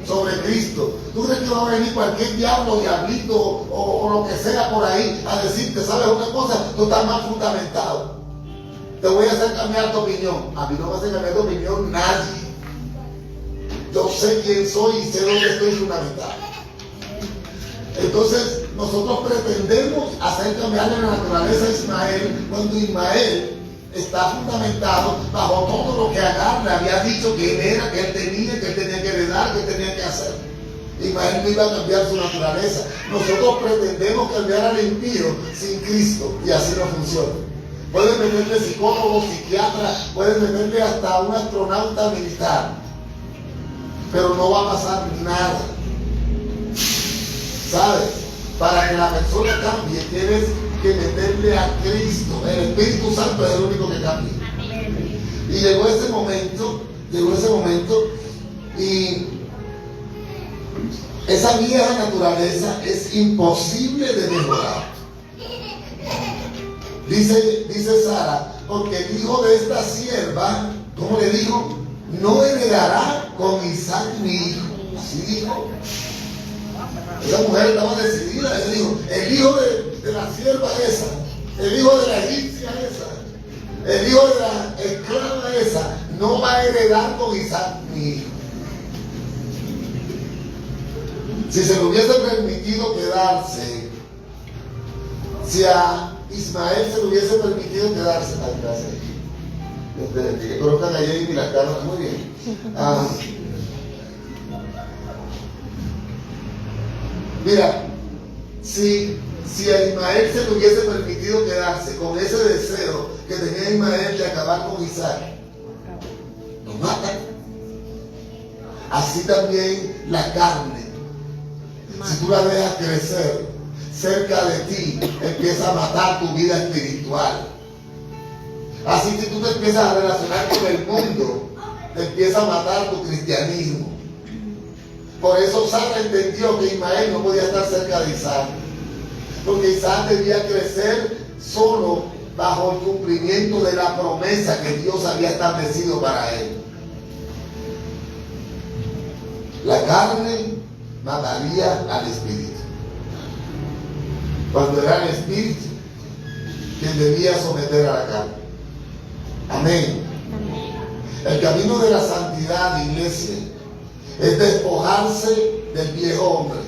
Sobre Cristo. ¿Tú crees que va a venir cualquier diablo, diablito o lo que sea por ahí a decirte, sabes una cosa? Tú estás más fundamentado. Te voy a hacer cambiar tu opinión. A mí no me hace cambiar tu opinión nadie. Yo sé quién soy y sé dónde estoy fundamentado. Entonces, nosotros pretendemos hacer cambiar la naturaleza de Ismael cuando Ismael está fundamentado bajo todo lo que Agar le había dicho que él era, que él tenía que heredar, que él tenía que hacer. Ismael no iba a cambiar su naturaleza. Nosotros pretendemos cambiar al impío sin Cristo y así no funciona. puedes meterle psicólogo, psiquiatra, puedes meterle hasta un astronauta militar, pero no va a pasar nada. ¿Sabes? Para que la persona cambie, tienes que meterle a Cristo. El Espíritu Santo es el único que cambia. Y llegó ese momento, y esa vieja naturaleza es imposible de mejorar. Dice Sara, porque el hijo de esta sierva, ¿cómo le dijo? No heredará con Isaac mi hijo. Así dijo. Esa mujer estaba decidida. Ella dijo, el hijo de la sierva esa, el hijo de la egipcia esa, el hijo de la esclava esa, no va a heredar con Isaac mi hijo. Si se le hubiese permitido quedarse, si a Ismael se le hubiese permitido quedarse, colocan ayer y la cara, muy bien. Mira, si a Ismael se le hubiese permitido quedarse con ese deseo que tenía Ismael de acabar con Isaac, lo matan. Así también la carne, si tú la dejas crecer cerca de ti, empieza a matar tu vida espiritual. Así si tú te empiezas a relacionar con el mundo, te empieza a matar tu cristianismo. Por eso Sara entendió que Ismael no podía estar cerca de Isaac, porque Isaac debía crecer solo bajo el cumplimiento de la promesa que Dios había establecido para él. La carne mataría al espíritu, cuando era el espíritu quien debía someter a la carne. Amén. El camino de la santidad, iglesia, es despojarse del viejo hombre,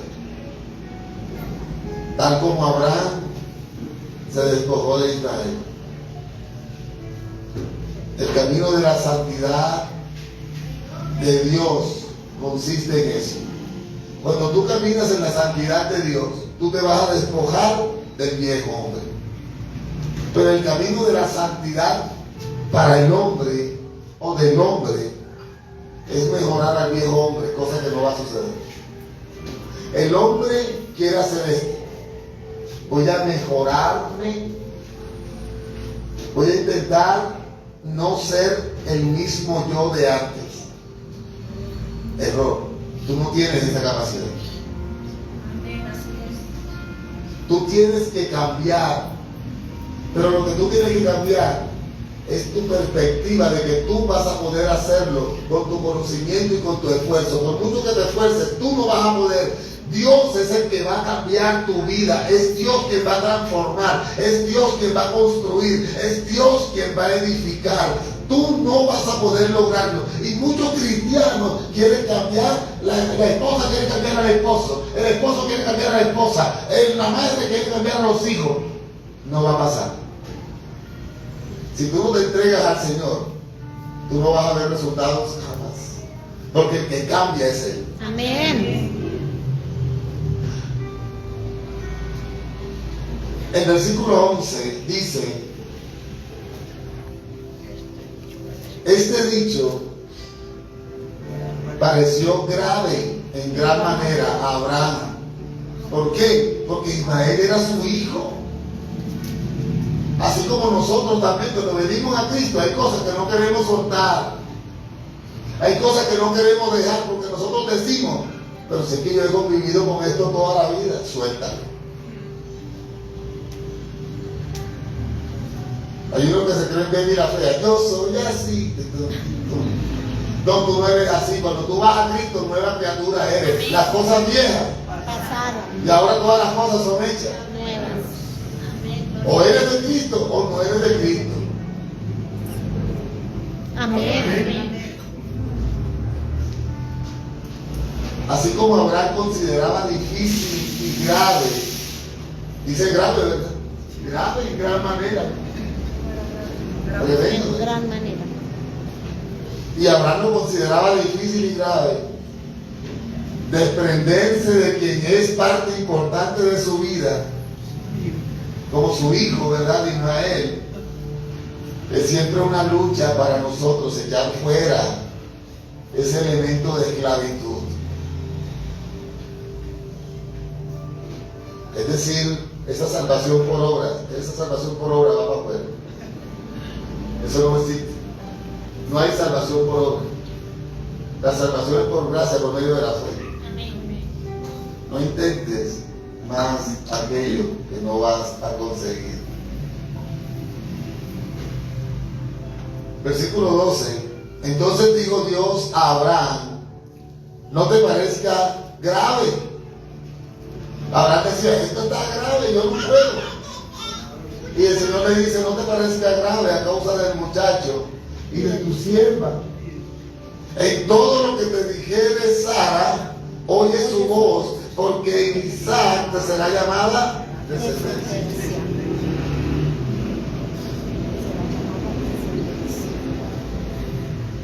tal como Abraham se despojó de Israel. El camino de la santidad de Dios consiste en eso. Cuando tú caminas en la santidad de Dios, tú te vas a despojar del viejo hombre. Pero el camino de la santidad para el hombre o del hombre es mejorar al viejo hombre, cosa que no va a suceder. El hombre quiere hacer esto: voy a mejorarme, voy a intentar no ser el mismo yo de antes. Error. Tú no tienes esa capacidad. Tú tienes que cambiar, pero lo que tú tienes que cambiar es tu perspectiva de que tú vas a poder hacerlo con tu conocimiento y con tu esfuerzo. Por mucho que te esfuerces, tú no vas a poder. Dios es el que va a cambiar tu vida, es Dios quien va a transformar, es Dios quien va a construir, es Dios quien va a edificar. Tú no vas a poder lograrlo. Y muchos cristianos quieren cambiar, la esposa quiere cambiar al esposo, el esposo quiere cambiar a la esposa, la madre quiere cambiar a los hijos. No va a pasar. Si tú no te entregas al Señor, tú no vas a ver resultados jamás. Porque el que cambia es Él. Amén. El versículo 11 dice: este dicho pareció grave en gran manera a Abraham. ¿Por qué? Porque Ismael era su hijo. Así como nosotros también, cuando venimos a Cristo, hay cosas que no queremos soltar, hay cosas que no queremos dejar, porque nosotros decimos: pero sé que yo he convivido con esto toda la vida. Suéltalo. Hay unos que se creen bien y la fea: yo soy así. No, tú no eres así. Cuando tú vas a Cristo, nueva criatura eres. Las cosas viejas Pasaron. y ahora todas las cosas son hechas. Nuevas. O eres de Cristo o no eres de Cristo. Amén. Así como Abraham consideraba difícil y grave, dice grave, ¿verdad? Grave en gran manera. En gran manera. Y Abraham lo consideraba difícil y grave desprenderse de quien es parte importante de su vida, como su hijo, ¿verdad? Ismael. Es siempre una lucha para nosotros echar fuera ese elemento de esclavitud. Es decir, esa salvación por obra va para afuera. Eso no existe. No hay salvación por obra. La salvación es por gracia, por medio de la fe. No intentes más aquello que no vas a conseguir. Versículo 12. Entonces dijo Dios a Abraham: no te parezca grave. Abraham decía: esto está grave, yo no puedo. Y el Señor le dice: no te parezca grave a causa del muchacho y de tu sierva. En todo lo que te dijere Sara, oye su voz, porque en Isaac te será llamada descendencia.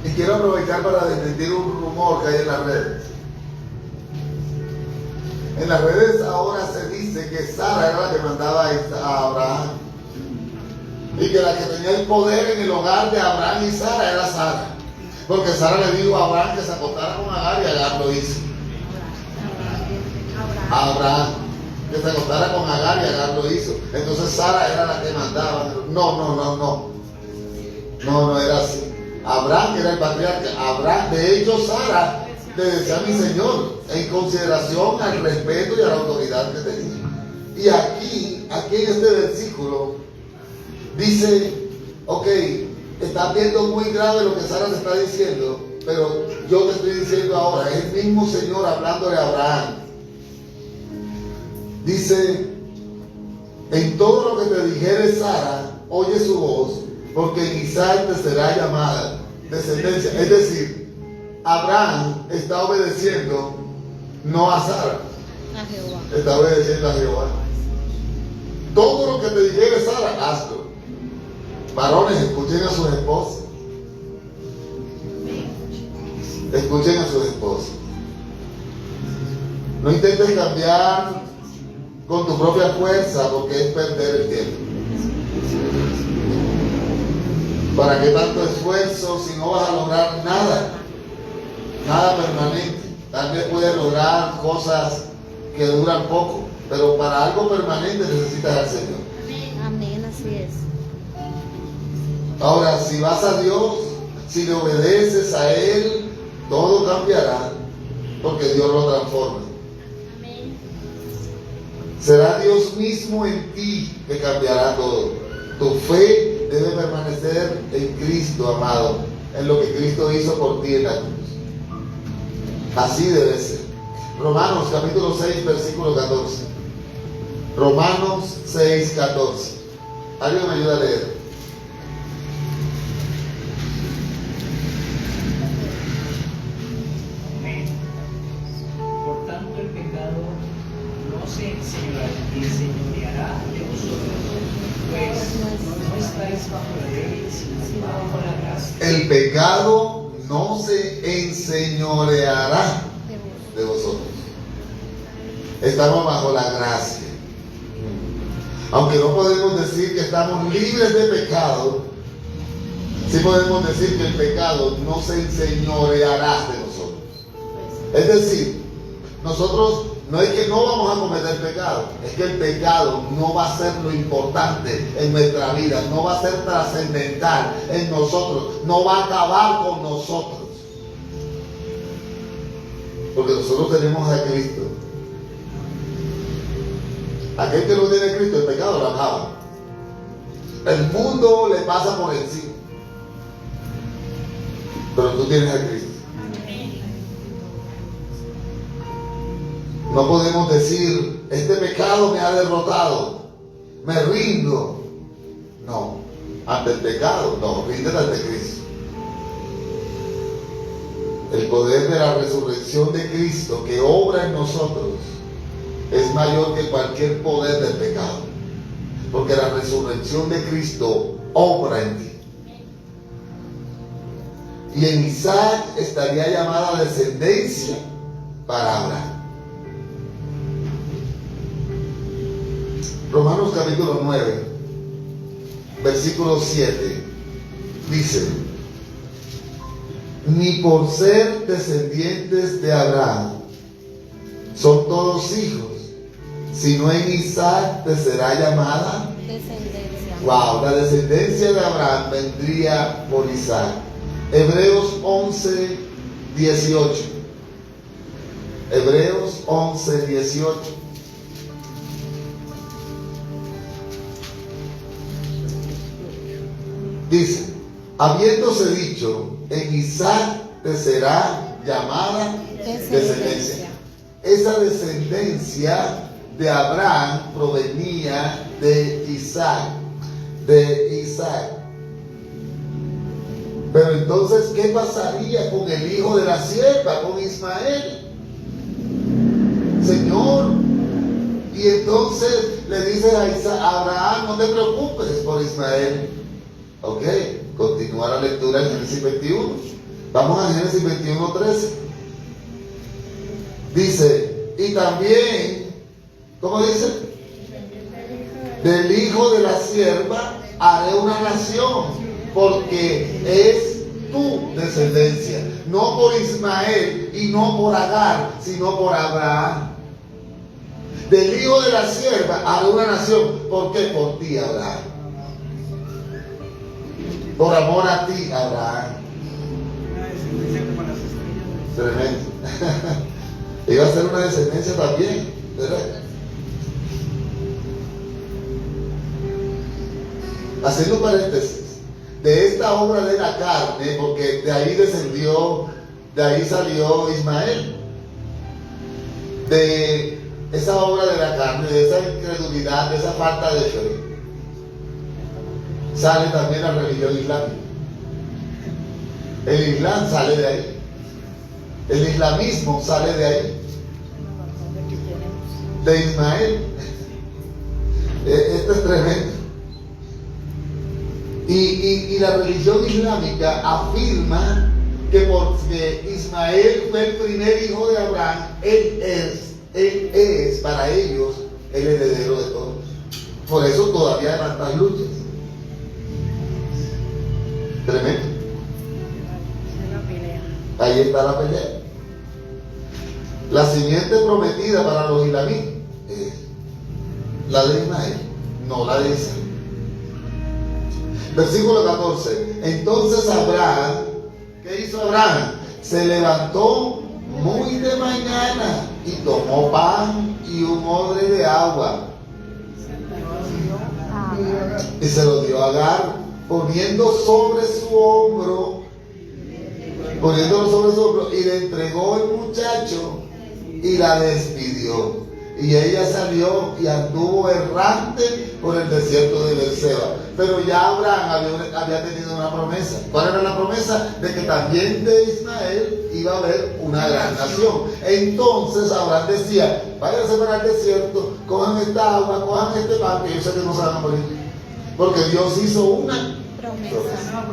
Y quiero aprovechar para desmentir un rumor que hay en las redes. En las redes ahora se dice que Sara era la que mandaba a Abraham, y que la que tenía el poder en el hogar de Abraham y Sara era Sara, porque Sara le dijo a Abraham que se acostara con Agar, y Agar lo hizo. Abraham, que se acostara con Agar, y Agar lo hizo. Entonces Sara era la que mandaba. No era así. Abraham era el patriarca. De hecho, Sara le decía a mi Señor, en consideración al respeto y a la autoridad que tenía. Y aquí en este versículo dice: ok, estás viendo muy grave lo que Sara te está diciendo, pero yo te estoy diciendo ahora, es el mismo Señor hablándole a Abraham. Dice: en todo lo que te dijere Sara, oye su voz, porque en Isaac te será llamada descendencia. Es decir, Abraham está obedeciendo no a Sara, A Jehová. está obedeciendo a Jehová. Todo lo que te dijere Sara, hazlo. Varones, escuchen a sus esposas. Escuchen a sus esposas. No intentes cambiar con tu propia fuerza, porque es perder el tiempo. ¿Para qué tanto esfuerzo si no vas a lograr nada? Nada permanente. Tal vez puedes lograr cosas que duran poco, pero para algo permanente necesitas al Señor. Amén, así es. Ahora, si vas a Dios, si le obedeces a Él, todo cambiará, porque Dios lo transforma. Será Dios mismo en ti que cambiará todo. Tu fe debe permanecer en Cristo, amado, en lo que Cristo hizo por ti en la cruz. Así debe ser. Romanos capítulo 6, versículo 14. Romanos 6, 14. ¿Alguien me ayuda a leer? Por tanto, el pecado no se enseñoreará de vosotros, pues no estáis bajo la ley, sino bajo la gracia. El pecado no se enseñoreará de vosotros. Estamos bajo la gracia. Aunque no podemos decir que estamos libres de pecado, sí podemos decir que el pecado no se enseñoreará de nosotros. Es decir, nosotros no es que no vamos a cometer pecado, es que el pecado no va a ser lo importante en nuestra vida, no va a ser trascendental en nosotros, no va a acabar con nosotros. Porque nosotros tenemos a Cristo. Aquel que no tiene Cristo, el pecado lo acaba. El mundo le pasa por encima. Pero tú tienes a Cristo. No podemos decir: este pecado me ha derrotado, me rindo. No, ante el pecado, no, ríndete ante Cristo. El poder de la resurrección de Cristo que obra en nosotros es mayor que cualquier poder del pecado, porque la resurrección de Cristo obra en ti. Y en Isaac estaría llamada descendencia para Abraham. Romanos capítulo 9, versículo 7. Dice, ni por ser descendientes de Abraham son todos hijos, sino en Isaac te será llamada Descendencia. Wow, la descendencia de Abraham vendría por Isaac. Hebreos 11, 18. Hebreos 11, 18. Dice, habiéndose dicho, en Isaac te será llamada descendencia. Esa descendencia de Abraham provenía de Isaac. Pero entonces, ¿qué pasaría con el hijo de la sierva, con Ismael? Señor, y entonces le dice a Abraham, no te preocupes por Ismael. Ok, continúa la lectura en Génesis 21. Vamos a Génesis 21, 13. Dice, y también, ¿cómo dice? Del hijo de la sierva haré una nación, porque es tu descendencia, no por Ismael y no por Agar, sino por Abraham. Del hijo de la sierva haré una nación. ¿Por qué? Por ti, Abraham. Por amor a ti, Abraham. Una descendencia como las estrellas. Tremendo. Iba a ser una descendencia también, ¿verdad? Haciendo paréntesis, de esta obra de la carne, porque de ahí descendió, de ahí salió Ismael, de esa obra de la carne, de esa incredulidad, de esa falta de fe, sale también la religión islámica. El Islam sale de ahí, el islamismo sale de ahí, de Ismael. Esto es tremendo. Y la religión islámica afirma que porque Ismael fue el primer hijo de Abraham, él es para ellos el heredero de todos. Por eso todavía hay tantas luchas. Tremendo. Ahí está la pelea. La simiente prometida para los islamíes es la de Ismael, no la de Isaac. Versículo 14. Entonces Abraham, ¿qué hizo Abraham? Se levantó muy de mañana y tomó pan y un odre de agua y se lo dio a Agar, poniéndolo sobre su hombro, y le entregó el muchacho y la despidió. Y ella salió y anduvo errante por el desierto de Beerseba. Pero ya Abraham había tenido una promesa. ¿Cuál era la promesa? De que también de Ismael iba a haber una gran nación. Entonces Abraham decía, váyanse para el desierto, cojan esta agua, cojan este pan, que yo sé que no se van a morir. Porque Dios hizo una promesa.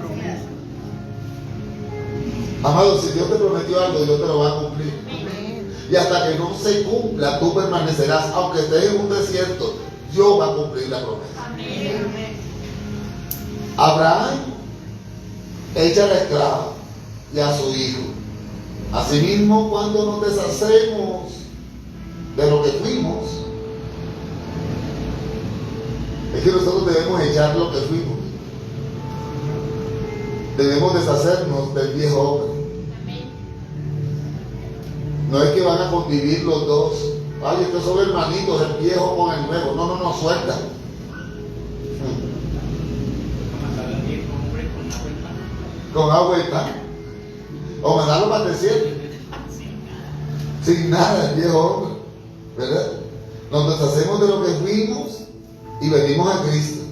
Amado, si Dios te prometió algo, Dios te lo va a cumplir. Y hasta que no se cumpla, tú permanecerás. Aunque estés en un desierto, Dios va a cumplir la promesa. Amén. Abraham echa a la esclava y a su hijo. Asimismo, cuando nos deshacemos de lo que fuimos, es que nosotros debemos echar lo que fuimos. Debemos deshacernos del viejo hombre. No es que van a convivir los dos. Ay, estos son hermanitos, el viejo con el nuevo. No, suelta. Con agua y pan. O mandarlo para el desierto. Sin nada, el viejo hombre. ¿Verdad? Nos deshacemos de lo que fuimos y venimos a Cristo.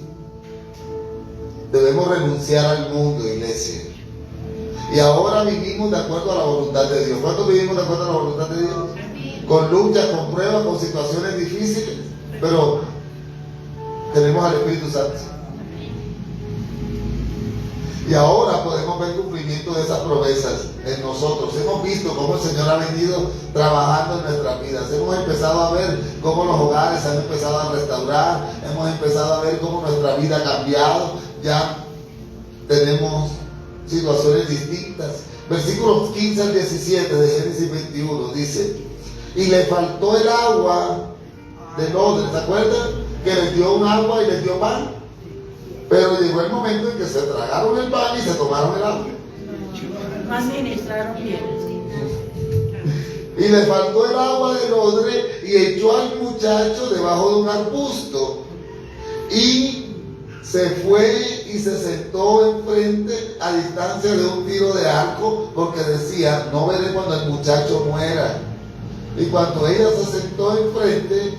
Debemos renunciar al mundo, iglesia. Y ahora vivimos de acuerdo a la voluntad de Dios. ¿Cuántos vivimos de acuerdo a la voluntad de Dios? Con luchas, con pruebas, con situaciones difíciles, pero tenemos al Espíritu Santo. Y ahora podemos ver el cumplimiento de esas promesas en nosotros. Hemos visto cómo el Señor ha venido trabajando en nuestras vidas. Hemos empezado a ver cómo los hogares se han empezado a restaurar. Hemos empezado a ver cómo nuestra vida ha cambiado. Ya tenemos situaciones distintas. Versículos 15 al 17 de Génesis 21 dice: y le faltó el agua del odre. ¿Se acuerdan? Que les dio un agua y les dio pan. Pero llegó el momento en que se tragaron el pan y se tomaron el agua. No administraron bien. Y le faltó el agua del odre y echó al muchacho debajo de un arbusto. Y se fue y se sentó enfrente a distancia de un tiro de arco, porque decía: no veré cuando el muchacho muera. Y cuando ella se sentó enfrente,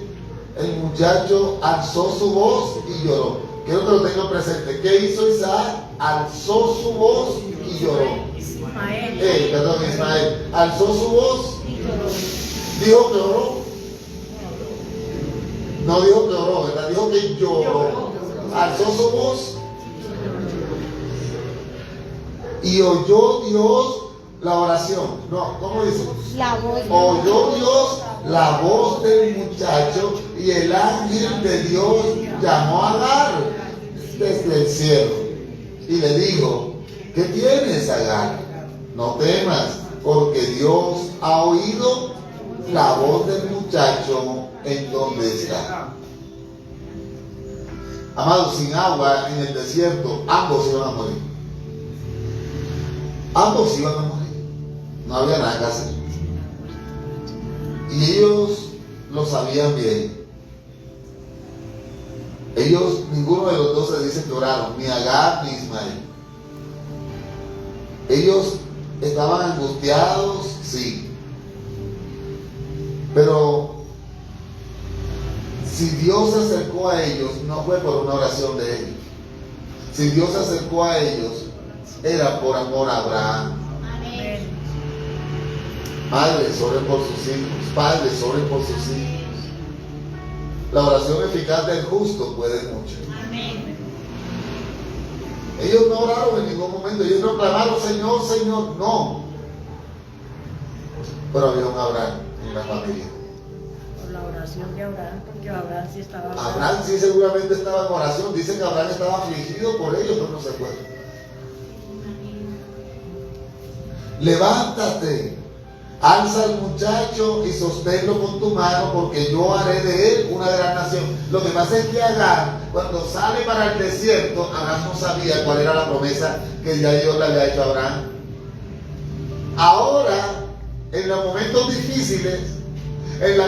el muchacho alzó su voz y lloró. Quiero que lo tengan presente. ¿Qué hizo Isaac? Alzó su voz y lloró. Ismael. Alzó su voz. Dijo que oró. No dijo que oró, ¿verdad? Dijo que lloró. Alzó su voz. Y oyó Dios la oración. No, ¿cómo dice? La voz. Oyó Dios la voz del muchacho y el ángel de Dios llamó a Agar desde el cielo y le dijo: ¿qué tienes, Agar? No temas, porque Dios ha oído la voz del muchacho en donde está. Amados, sin agua en el desierto, ambos iban a morir. Ambos iban a morir. No había nada que hacer. Y ellos lo sabían bien. Ellos, ninguno de los dos se dice que oraron, ni Agar ni Ismael. Ellos estaban angustiados, sí. Pero si Dios se acercó a ellos, no fue por una oración de ellos. Si Dios se acercó a ellos, era por amor a Abraham. Amén. Madres, oren por sus hijos. Padres, oren por sus hijos. La oración eficaz del justo puede mucho. Amén. Ellos no oraron en ningún momento. Ellos no clamaron: Señor, Señor. No. Pero había un Abraham en la familia. Por la oración de Abraham, porque Abraham sí estaba. Abraham sí seguramente estaba en oración. Dicen que Abraham estaba afligido por ellos, pero no se acuerda. Levántate, alza al muchacho y sosténlo con tu mano, porque yo haré de él una gran nación. Lo que pasa es que Agar, cuando sale para el desierto, Abraham no sabía cuál era la promesa que ya Dios le había hecho a Abraham. Ahora, en los momentos difíciles,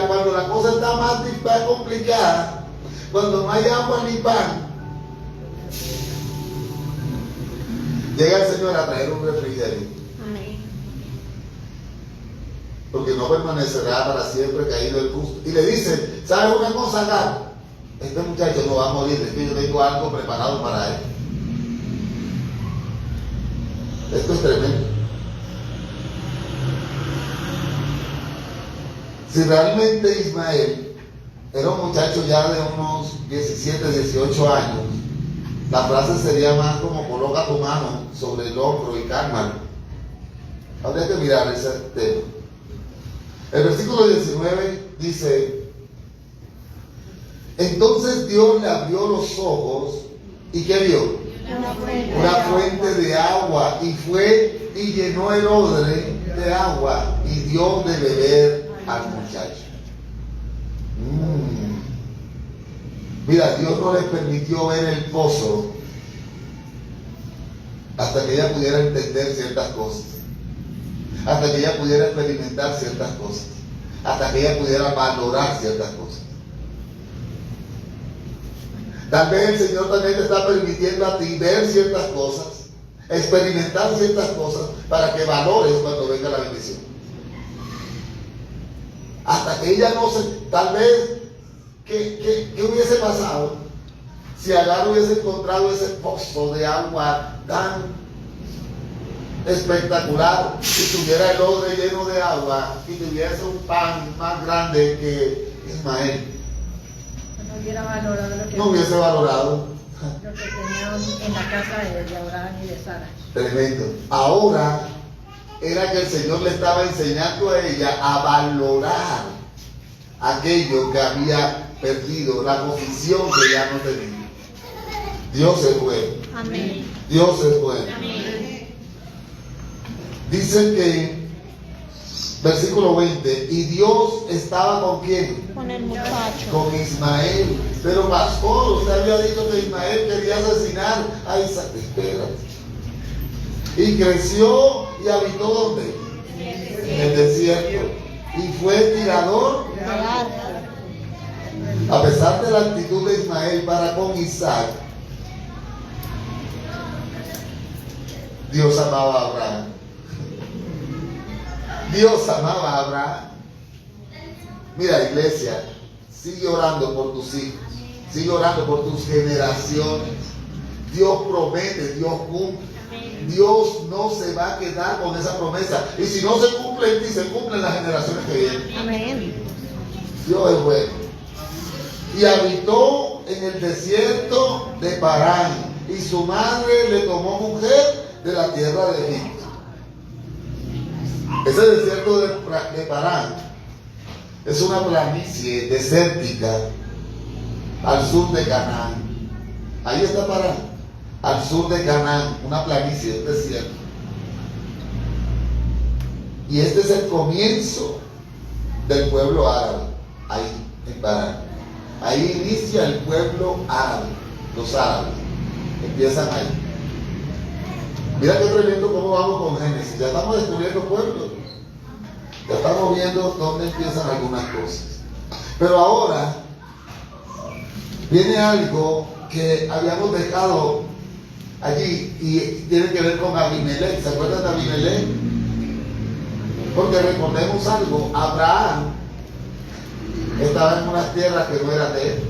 cuando la cosa está más complicada, cuando no hay agua ni pan, llega el Señor a traer un refrigerio. Amén. Porque no permanecerá para siempre caído el justo. Y le dice: ¿sabes una cosa, Agar? Este muchacho no va a morir, es que yo tengo algo preparado para él. Esto es tremendo. Si realmente Ismael era un muchacho ya de unos 17, 18 años, la frase sería más como: coloca tu mano sobre el hombro y cálmalo. Habría que mirar ese tema. El versículo 19 dice: entonces Dios le abrió los ojos y ¿qué vio? Una fuente de agua, y fue y llenó el odre de agua y dio de beber al muchacho. Mira, Dios no les permitió ver el pozo hasta que ella pudiera entender ciertas cosas, hasta que ella pudiera experimentar ciertas cosas, hasta que ella pudiera valorar ciertas cosas. Tal vez el Señor también te está permitiendo a ti ver ciertas cosas, experimentar ciertas cosas, para que valores cuando venga la bendición. Hasta que ella no se... Tal vez, ¿qué hubiese pasado si Agar hubiese encontrado ese pozo de agua tan espectacular y tuviera el odre lleno de agua y tuviese un pan más grande que Ismael? No hubiera valorado lo que, No hubiese valorado. lo que tenían en la casa de Abraham y de Sara. Tremendo. Ahora era que el Señor le estaba enseñando a ella a valorar aquello que había perdido, la posición que ya no tenía. Dios es bueno. Amén. Dios es bueno. Amén. Dice que, versículo 20, y Dios estaba con quién? Con el muchacho. Con Ismael. Pero pastor, usted había dicho que Ismael quería asesinar a Isaac. Espérate. Y creció y habitó ¿dónde? En el desierto. Y fue tirador. De arco. A pesar de la actitud de Ismael para con Isaac, Dios amaba a Abraham. Dios amaba a Abraham. Mira, iglesia, sigue orando por tus hijos, sigue orando por tus generaciones. Dios promete, Dios cumple. Dios no se va a quedar con esa promesa. Y si no se cumple en ti, se cumple en las generaciones que vienen. Amén. Dios es bueno. Y habitó en el desierto de Parán. Y su madre le tomó mujer de la tierra de Egipto. Ese desierto de Parán es una planicie desértica al sur de Canaán. Ahí está Parán. Al sur de Canaán, una planicie, un desierto. Y este es el comienzo del pueblo árabe, ahí en Parán. Ahí inicia el pueblo árabe, los árabes, empiezan ahí. Mira qué tremendo cómo vamos con Génesis, ya estamos descubriendo pueblos, ya estamos viendo dónde empiezan algunas cosas. Pero ahora viene algo que habíamos dejado allí y tiene que ver con Abimelech. ¿Se acuerdan de Abimelech? Porque recordemos algo, Abraham estaba en unas tierras que no eran de él.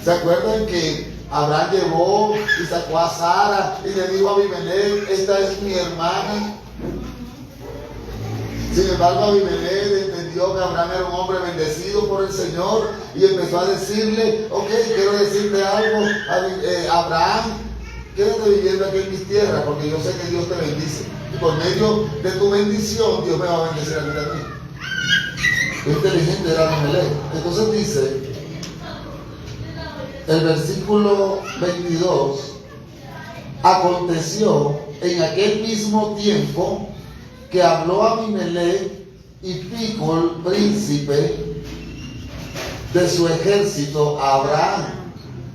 ¿Se acuerdan que Abraham llevó y sacó a Sara y le dijo a Abimelech, esta es mi hermana? Sin embargo, Abimelech entendió que Abraham era un hombre bendecido por el Señor y empezó a decirle, ok, quiero decirte algo, Abraham, quédate viviendo aquí en mis tierras porque yo sé que Dios te bendice. Y por medio de tu bendición, Dios me va a bendecir a mí también. Qué inteligente era Abimelech. Entonces dice, el versículo 22, aconteció en aquel mismo tiempo que habló Abimelech y Ficol, príncipe de su ejército, a Abraham.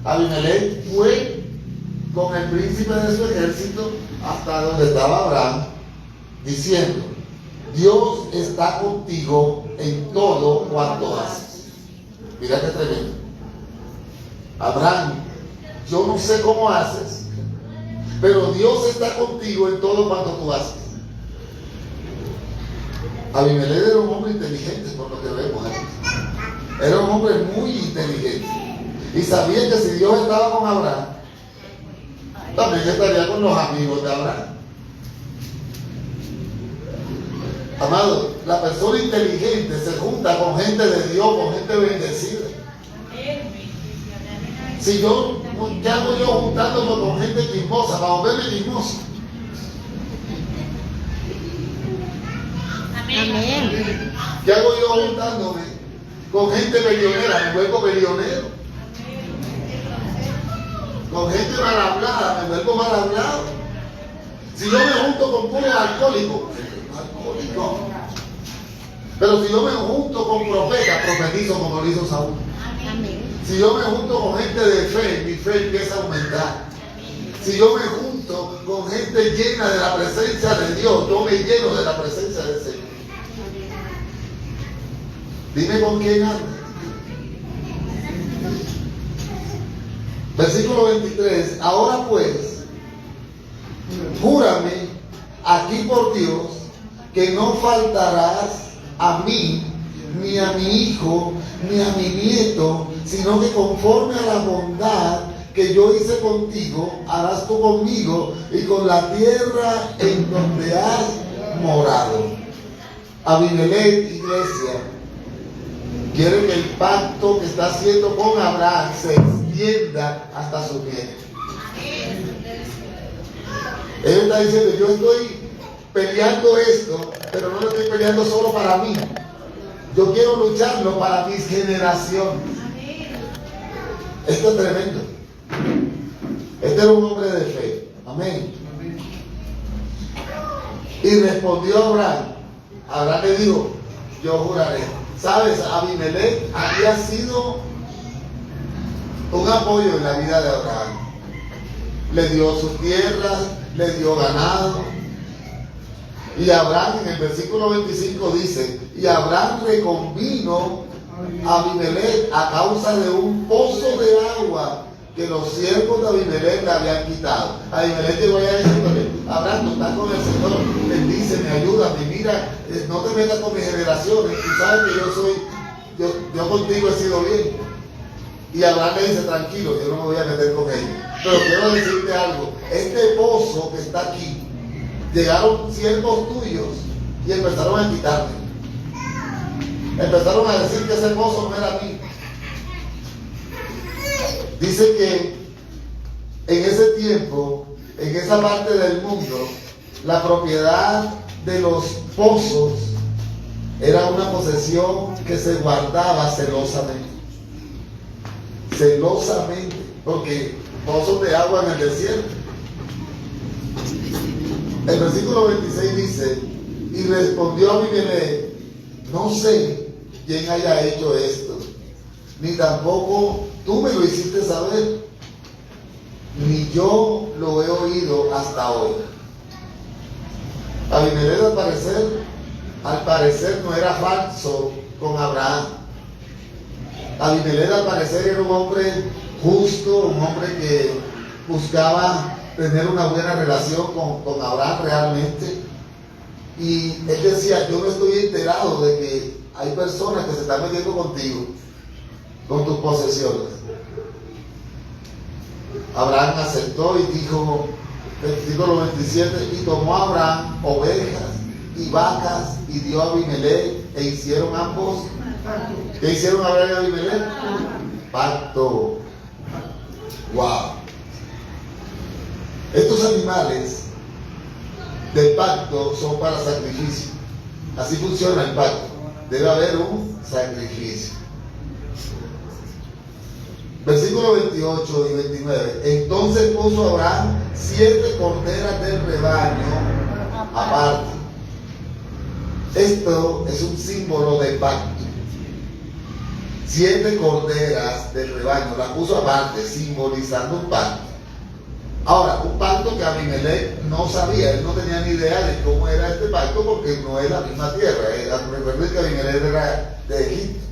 Abimelech fue con el príncipe de su ejército hasta donde estaba Abraham, diciendo, Dios está contigo en todo cuanto haces. Mira qué tremendo. Abraham, yo no sé cómo haces, pero Dios está contigo en todo cuanto tú haces. Abimelech era un hombre inteligente, por lo que vemos aquí. Era un hombre muy inteligente. Y sabía que si Dios estaba con Abraham, también estaría con los amigos de Abraham. Amado, la persona inteligente se junta con gente de Dios, con gente bendecida. Si yo, ¿qué hago yo juntándome con gente chismosa para volverme chismoso? Amén. ¿Qué hago yo juntándome con gente peleonera? Me vuelvo peleonero. Con gente mal hablada, me vuelvo mal hablado. Si yo me junto con puros alcohólicos, alcohólico. Pero si yo me junto con profetas, profetizo como lo hizo Saúl. Amén. Si yo me junto con gente de fe, mi fe empieza a aumentar. Si yo me junto con gente llena de la presencia de Dios, yo me lleno de la presencia del Señor. Dime con quién andas. Versículo 23. Ahora pues, júrame aquí por Dios que no faltarás a mí, ni a mi hijo, ni a mi nieto, sino que conforme a la bondad que yo hice contigo, harás tú conmigo y con la tierra en donde has morado. Abimelech, iglesia, quiere que el pacto que está haciendo con Abraham se extienda hasta su nieto. Él está diciendo, yo estoy peleando esto, pero no lo estoy peleando solo para mí. Yo quiero lucharlo para mis generaciones. Esto es tremendo. Este era un hombre de fe. Amén. Y respondió Abraham. Abraham le dijo, yo juraré. ¿Sabes? Abimelech había sido un apoyo en la vida de Abraham. Le dio sus tierras, le dio ganado. Y Abraham en el versículo 25 dice, y Abraham reconvino a Abimelech a causa de un pozo de agua que los siervos de Abimelech le habían quitado. Abimelech llegó allá diciéndole, Abraham, tú estás con el Señor, bendíceme, ayúdame, mira, no te metas con mis generaciones, tú sabes que yo contigo he sido bien. Y Abraham le dice, tranquilo, yo no me voy a meter con ellos. Pero quiero decirte algo, este pozo que está aquí, llegaron siervos tuyos y empezaron a quitarme. Empezaron a decir que ese pozo no era mío. Dice que en ese tiempo, en esa parte del mundo, la propiedad de los pozos era una posesión que se guardaba celosamente. Celosamente, porque pozos de agua en el desierto. El versículo 26 dice, y respondió Abimelech, no sé quién haya hecho esto, ni tampoco tú me lo hiciste saber, ni yo lo he oído hasta hoy. Abimelech al parecer no era falso con Abraham. Abimelech al parecer era un hombre justo, un hombre que buscaba tener una buena relación con Abraham realmente. Y él decía, yo no estoy enterado de que hay personas que se están metiendo contigo, con tus posesiones. Abraham aceptó y dijo, versículo 27, y tomó Abraham ovejas y vacas y dio a Abimelech, e hicieron ambos. ¿Qué hicieron Abraham y Abimelech? Pacto. Wow. Estos animales del pacto son para sacrificio. Así funciona el pacto. Debe haber un sacrificio. Versículo 28 y 29. Entonces puso Abraham 7 corderas del rebaño aparte. Esto es un símbolo de pacto. 7 corderas del rebaño, las puso aparte, simbolizando un pacto. Ahora, un pacto que Abimelech no sabía, él no tenía ni idea de cómo era este pacto porque no es la misma tierra. Recuerden que Abimelech era de Egipto.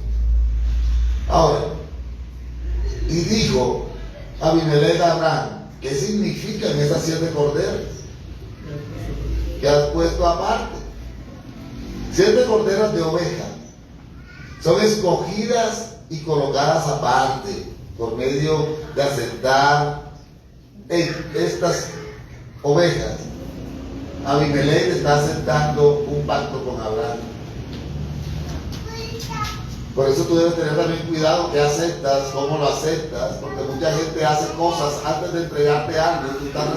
Ahora, y dijo Abimelech a Abraham, ¿qué significan esas 7 corderas que has puesto aparte? 7 corderas de oveja son escogidas y colocadas aparte por medio de asentar en estas ovejas. Abimelech está asentando un pacto con Abraham. Por eso tú debes tener también cuidado que aceptas, cómo lo aceptas, porque mucha gente hace cosas antes de entregarte algo y tú estás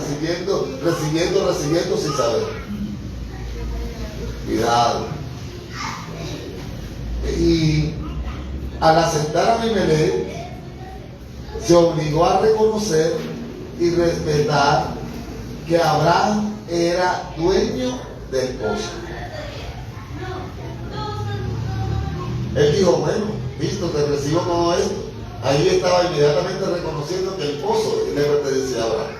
recibiendo sin saber. Cuidado. Y al aceptar a Abimelech, se obligó a reconocer y respetar que Abraham era dueño del pozo. Él dijo, bueno, listo, te recibo todo esto. Ahí estaba inmediatamente reconociendo que el pozo le pertenecía a Abraham.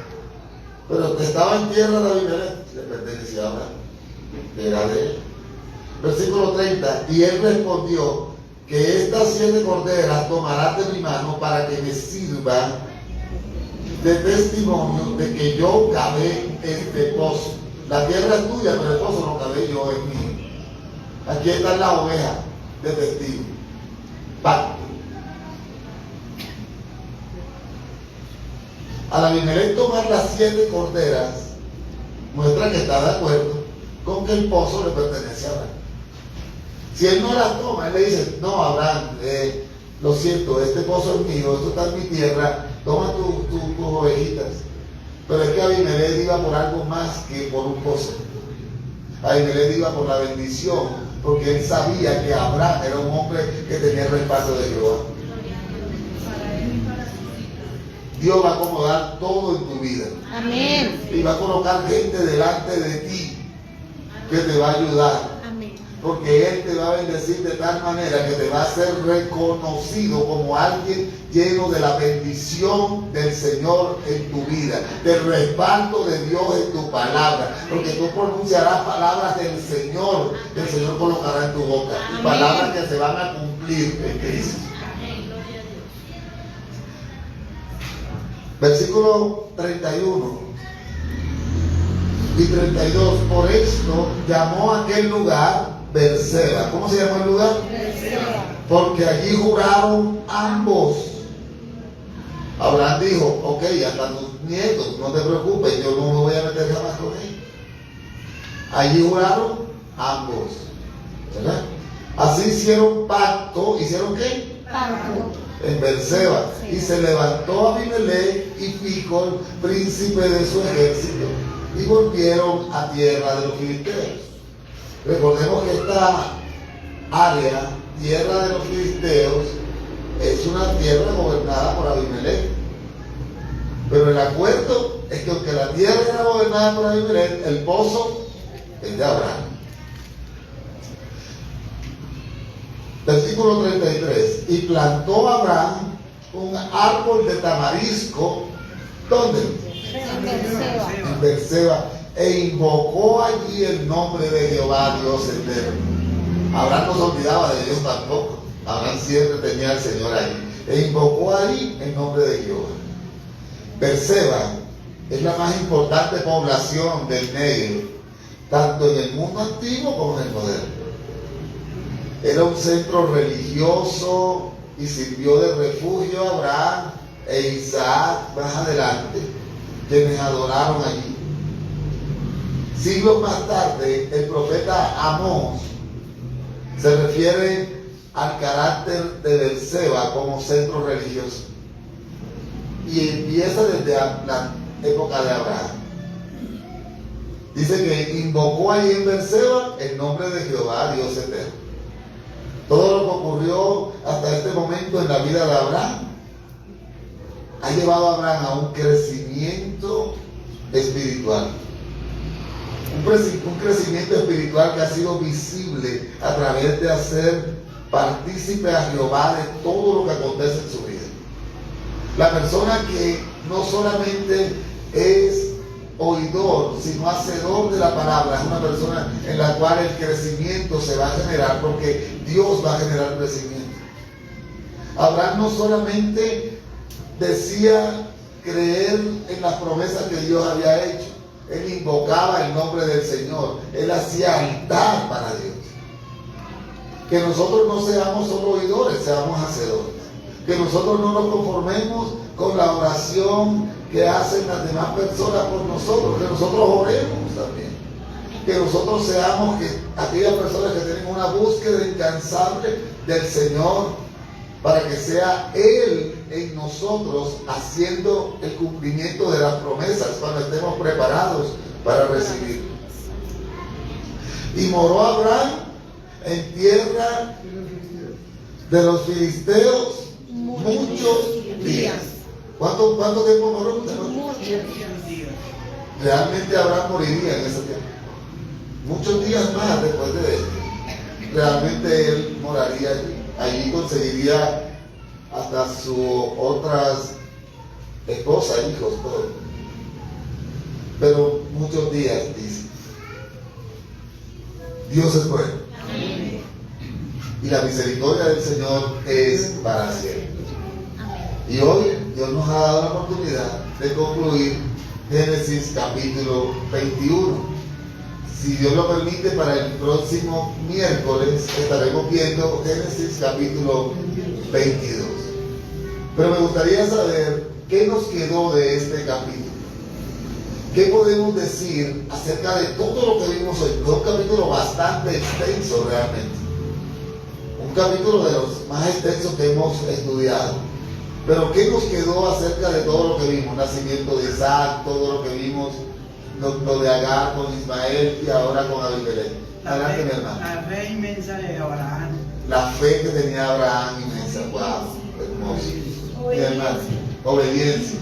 Pero que estaba en tierra de Abimelech, le pertenecía a Abraham. Era de él. Versículo 30, y él respondió, que estas 7 corderas tomarás de mi mano para que me sirvan de testimonio de que yo cavé este pozo. La tierra es tuya, pero el pozo lo cavé yo, es mío. Aquí está la oveja de testigo. Pacto. Al Abimelech tomar las 7 corderas, muestra que está de acuerdo con que el pozo le pertenece a Abraham. Si él no las toma, él le dice, no, Abraham, lo siento, este pozo es mío, esto está en mi tierra, toma tus ovejitas. Pero es que Abimelech iba por algo más que por un pozo. Abimelech iba por la bendición, porque él sabía que Abraham era un hombre que tenía el respaldo de Jehová. Dios va a acomodar todo en tu vida. Amén. Y va a colocar gente delante de ti que te va a ayudar. Amén. Porque Él te va a bendecir de tal manera que te va a ser reconocido como alguien lleno de la bendición del Señor en tu vida, del respaldo de Dios en tu palabra, porque tú pronunciarás palabras del Señor que el Señor colocará en tu boca, y palabras que se van a cumplir en Cristo. Versículo 31 y 32. Por esto llamó a aquel lugar Berseba. ¿Cómo se llamó el lugar? Berseba. Porque allí juraron ambos. Abraham dijo: ok, hasta tus nietos, no te preocupes, yo no me voy a meter jamás con ellos. Allí juraron ambos, ¿verdad? Así hicieron pacto. ¿Hicieron qué? Pacto. En Berseba. Y se levantó Abimelech y Ficol, príncipe de su ejército, y volvieron a tierra de los filisteos. Recordemos que esta área, tierra de los filisteos, es una tierra gobernada por Abimelech. Pero el acuerdo es que aunque la tierra era gobernada por Abimelech, el pozo es de Abraham. Versículo 33. Y plantó Abraham un árbol de tamarisco. ¿Dónde? En Berseba. En Berseba. E invocó allí el nombre de Jehová, Dios eterno. Abraham no se olvidaba de Dios tampoco. Abraham siempre tenía al Señor ahí. E invocó ahí el nombre de Jehová. Berseba es la más importante población del Negev, tanto en el mundo antiguo como en el moderno. Era un centro religioso y sirvió de refugio a Abraham e Isaac más adelante, quienes adoraron allí. Siglos más tarde, el profeta Amós se refiere al carácter de Berseba como centro religioso y empieza desde la época de Abraham. Dice que invocó allí en Berseba el nombre de Jehová, Dios eterno. Todo lo que ocurrió hasta este momento en la vida de Abraham ha llevado a Abraham a un crecimiento espiritual. Un crecimiento espiritual que ha sido visible a través de hacer partícipe a Jehová de todo lo que acontece en su vida. La persona que no solamente es oidor, sino hacedor de la palabra, es una persona en la cual el crecimiento se va a generar, porque Dios va a generar crecimiento. Abraham no solamente decía creer en las promesas que Dios había hecho, él invocaba el nombre del Señor, él hacía altar para Dios. Que nosotros no seamos solo oidores, seamos hacedores. Que nosotros no nos conformemos con la oración que hacen las demás personas por nosotros, que nosotros oremos también. Que nosotros seamos aquellas personas que tienen una búsqueda incansable del Señor, para que sea Él en nosotros haciendo el cumplimiento de las promesas cuando estemos preparados para recibir. Y moró Abraham en tierra de los filisteos muchos días. ¿Cuánto tiempo moró? Realmente Abraham moriría en esa tierra. Muchos días más después de esto. Realmente él moraría allí. Allí conseguiría hasta sus otras esposas, hijos, todo. Pero muchos días, dice. Dios es bueno. Amén. Y la misericordia del Señor es para siempre. Y hoy Dios nos ha dado la oportunidad de concluir Génesis capítulo 21. Si Dios lo permite, para el próximo miércoles estaremos viendo Génesis capítulo 22. Pero me gustaría saber qué nos quedó de este capítulo. ¿Qué podemos decir acerca de todo lo que vimos hoy? Fue un capítulo bastante extenso realmente. Un capítulo de los más extensos que hemos estudiado. Pero ¿qué nos quedó acerca de todo lo que vimos? Nacimiento de Isaac, todo lo que vimos, lo de Agar con Ismael y ahora con Abimelech. Adelante, mi hermano. La fe inmensa de Abraham. La fe que tenía Abraham inmensa. Wow, hermoso. Mi hermano, obediencia.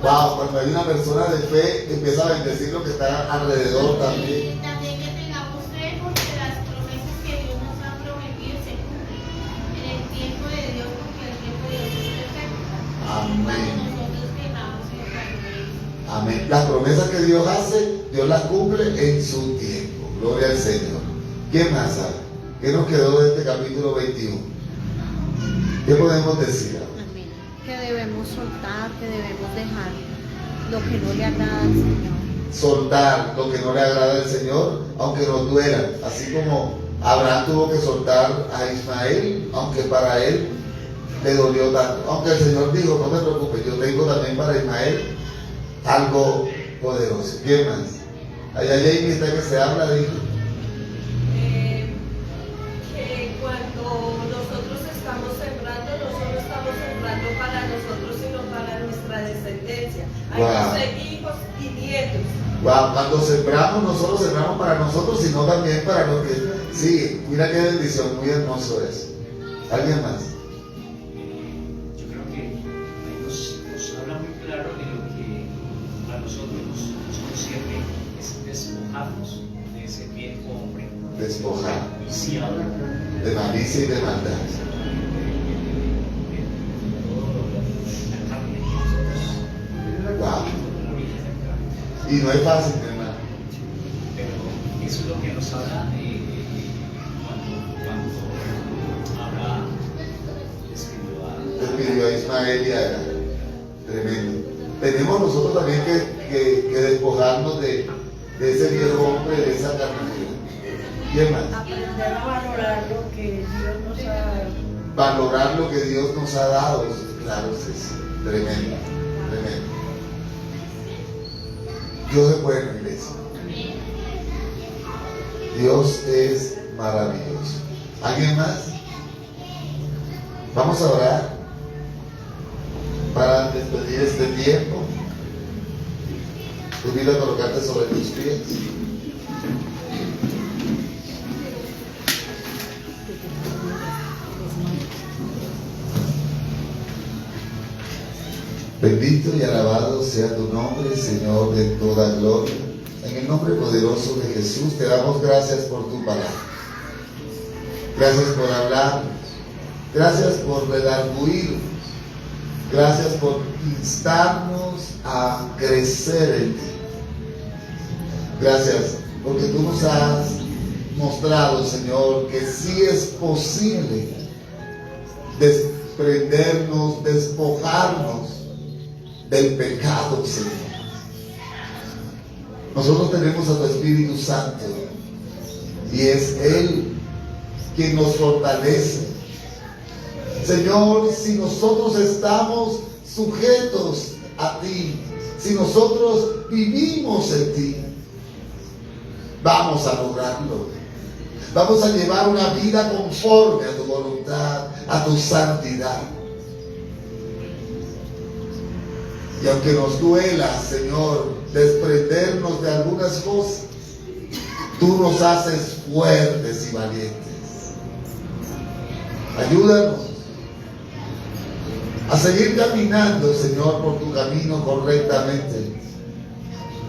Wow, cuando hay una persona de fe, empieza a bendecir lo que está alrededor también. Y también que tengamos fe porque las promesas que Dios nos ha prometido se cumplen en el tiempo de Dios, porque el tiempo de Dios es perfecto. Amén. Cuando nosotros tengamos esa fe. Amén. Las promesas que Dios hace, Dios las cumple en su tiempo. Gloria al Señor. ¿Qué más sabe? ¿Qué nos quedó de este capítulo 21? ¿Qué podemos decir? Amén. Que debemos soltar, que debemos dejar lo que no le agrada al Señor. Soltar lo que no le agrada al Señor, aunque nos duela. Así como Abraham tuvo que soltar a Ismael, aunque para él le dolió tanto. Aunque el Señor dijo, no te preocupes, yo tengo también para Ismael algo poderoso. ¿Quién más? Allá Jamie está que se habla de que cuando nosotros estamos sembrando, no solo estamos sembrando para nosotros, sino para nuestra descendencia. Hay Wow. que ser hijos y nietos. wow, cuando sembramos, no solo sembramos para nosotros, sino también para los que... Sí, mira qué bendición, muy hermoso eso. ¿Alguien más? Yo creo que ahí nos habla muy claro de lo que a nosotros nos concierne, es despojarnos de ese viejo hombre Despojar viciado de malicia y de maldad. la carne que nosotros Wow. orígenes de carne. Y no es fácil, mi hermano. Pero eso es lo que nos habla cuando Abraham Despidió a Ismael y a Agar. Tremendo. Tenemos nosotros también que despojarnos de ese viejo hombre, de esa carne. ¿Quién más? Aprender a valorar lo que Dios nos ha dado. Valorar lo que Dios nos ha dado. Claro, es eso. Tremendo. Tremendo. Dios es bueno, iglesia. Dios es maravilloso. ¿Alguien más? Vamos a orar para despedir este tiempo. Te invito a colocarte sobre tus pies. Bendito y alabado sea tu nombre, Señor, de toda gloria. En el nombre poderoso de Jesús te damos gracias por tu palabra. Gracias por hablarnos. Gracias por redarguirnos. Gracias por instarnos a crecer en ti. Gracias porque tú nos has mostrado, Señor, que sí es posible desprendernos, despojarnos del pecado, Señor. Nosotros tenemos a tu Espíritu Santo y es Él quien nos fortalece. Señor, si nosotros estamos sujetos a ti, si nosotros vivimos en ti, vamos a lograrlo. Vamos a llevar una vida conforme a tu voluntad, a tu santidad. Y aunque nos duela, Señor, desprendernos de algunas cosas, tú nos haces fuertes y valientes. Ayúdanos a seguir caminando, Señor, por tu camino correctamente.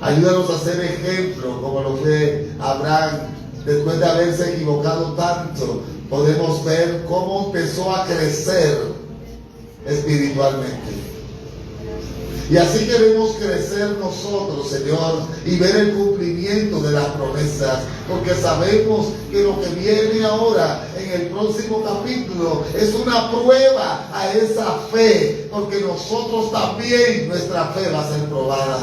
Ayúdanos a ser ejemplo, como lo fue Abraham. Después de haberse equivocado tanto, podemos ver cómo empezó a crecer espiritualmente. Y así queremos crecer nosotros, Señor, y ver el cumplimiento de las promesas, porque sabemos que lo que viene ahora en el próximo capítulo es una prueba a esa fe, porque nosotros también, nuestra fe va a ser probada.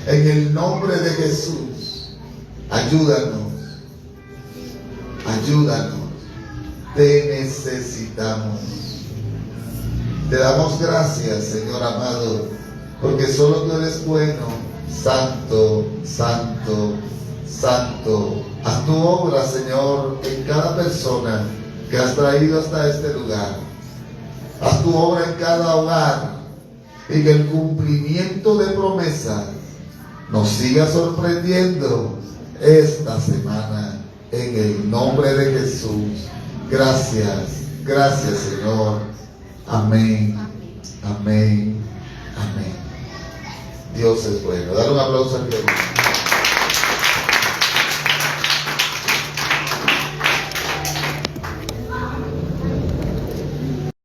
En el nombre de Jesús, ayúdanos, ayúdanos, te necesitamos. Te damos gracias, Señor amado, porque solo tú eres bueno, santo, santo, santo. Haz tu obra, Señor, en cada persona que has traído hasta este lugar. Haz tu obra en cada hogar, y que el cumplimiento de promesas nos siga sorprendiendo esta semana, en el nombre de Jesús. Gracias, gracias, Señor. Amén. Amén. Amén. Amén. Dios es bueno. Dale un aplauso al Señor.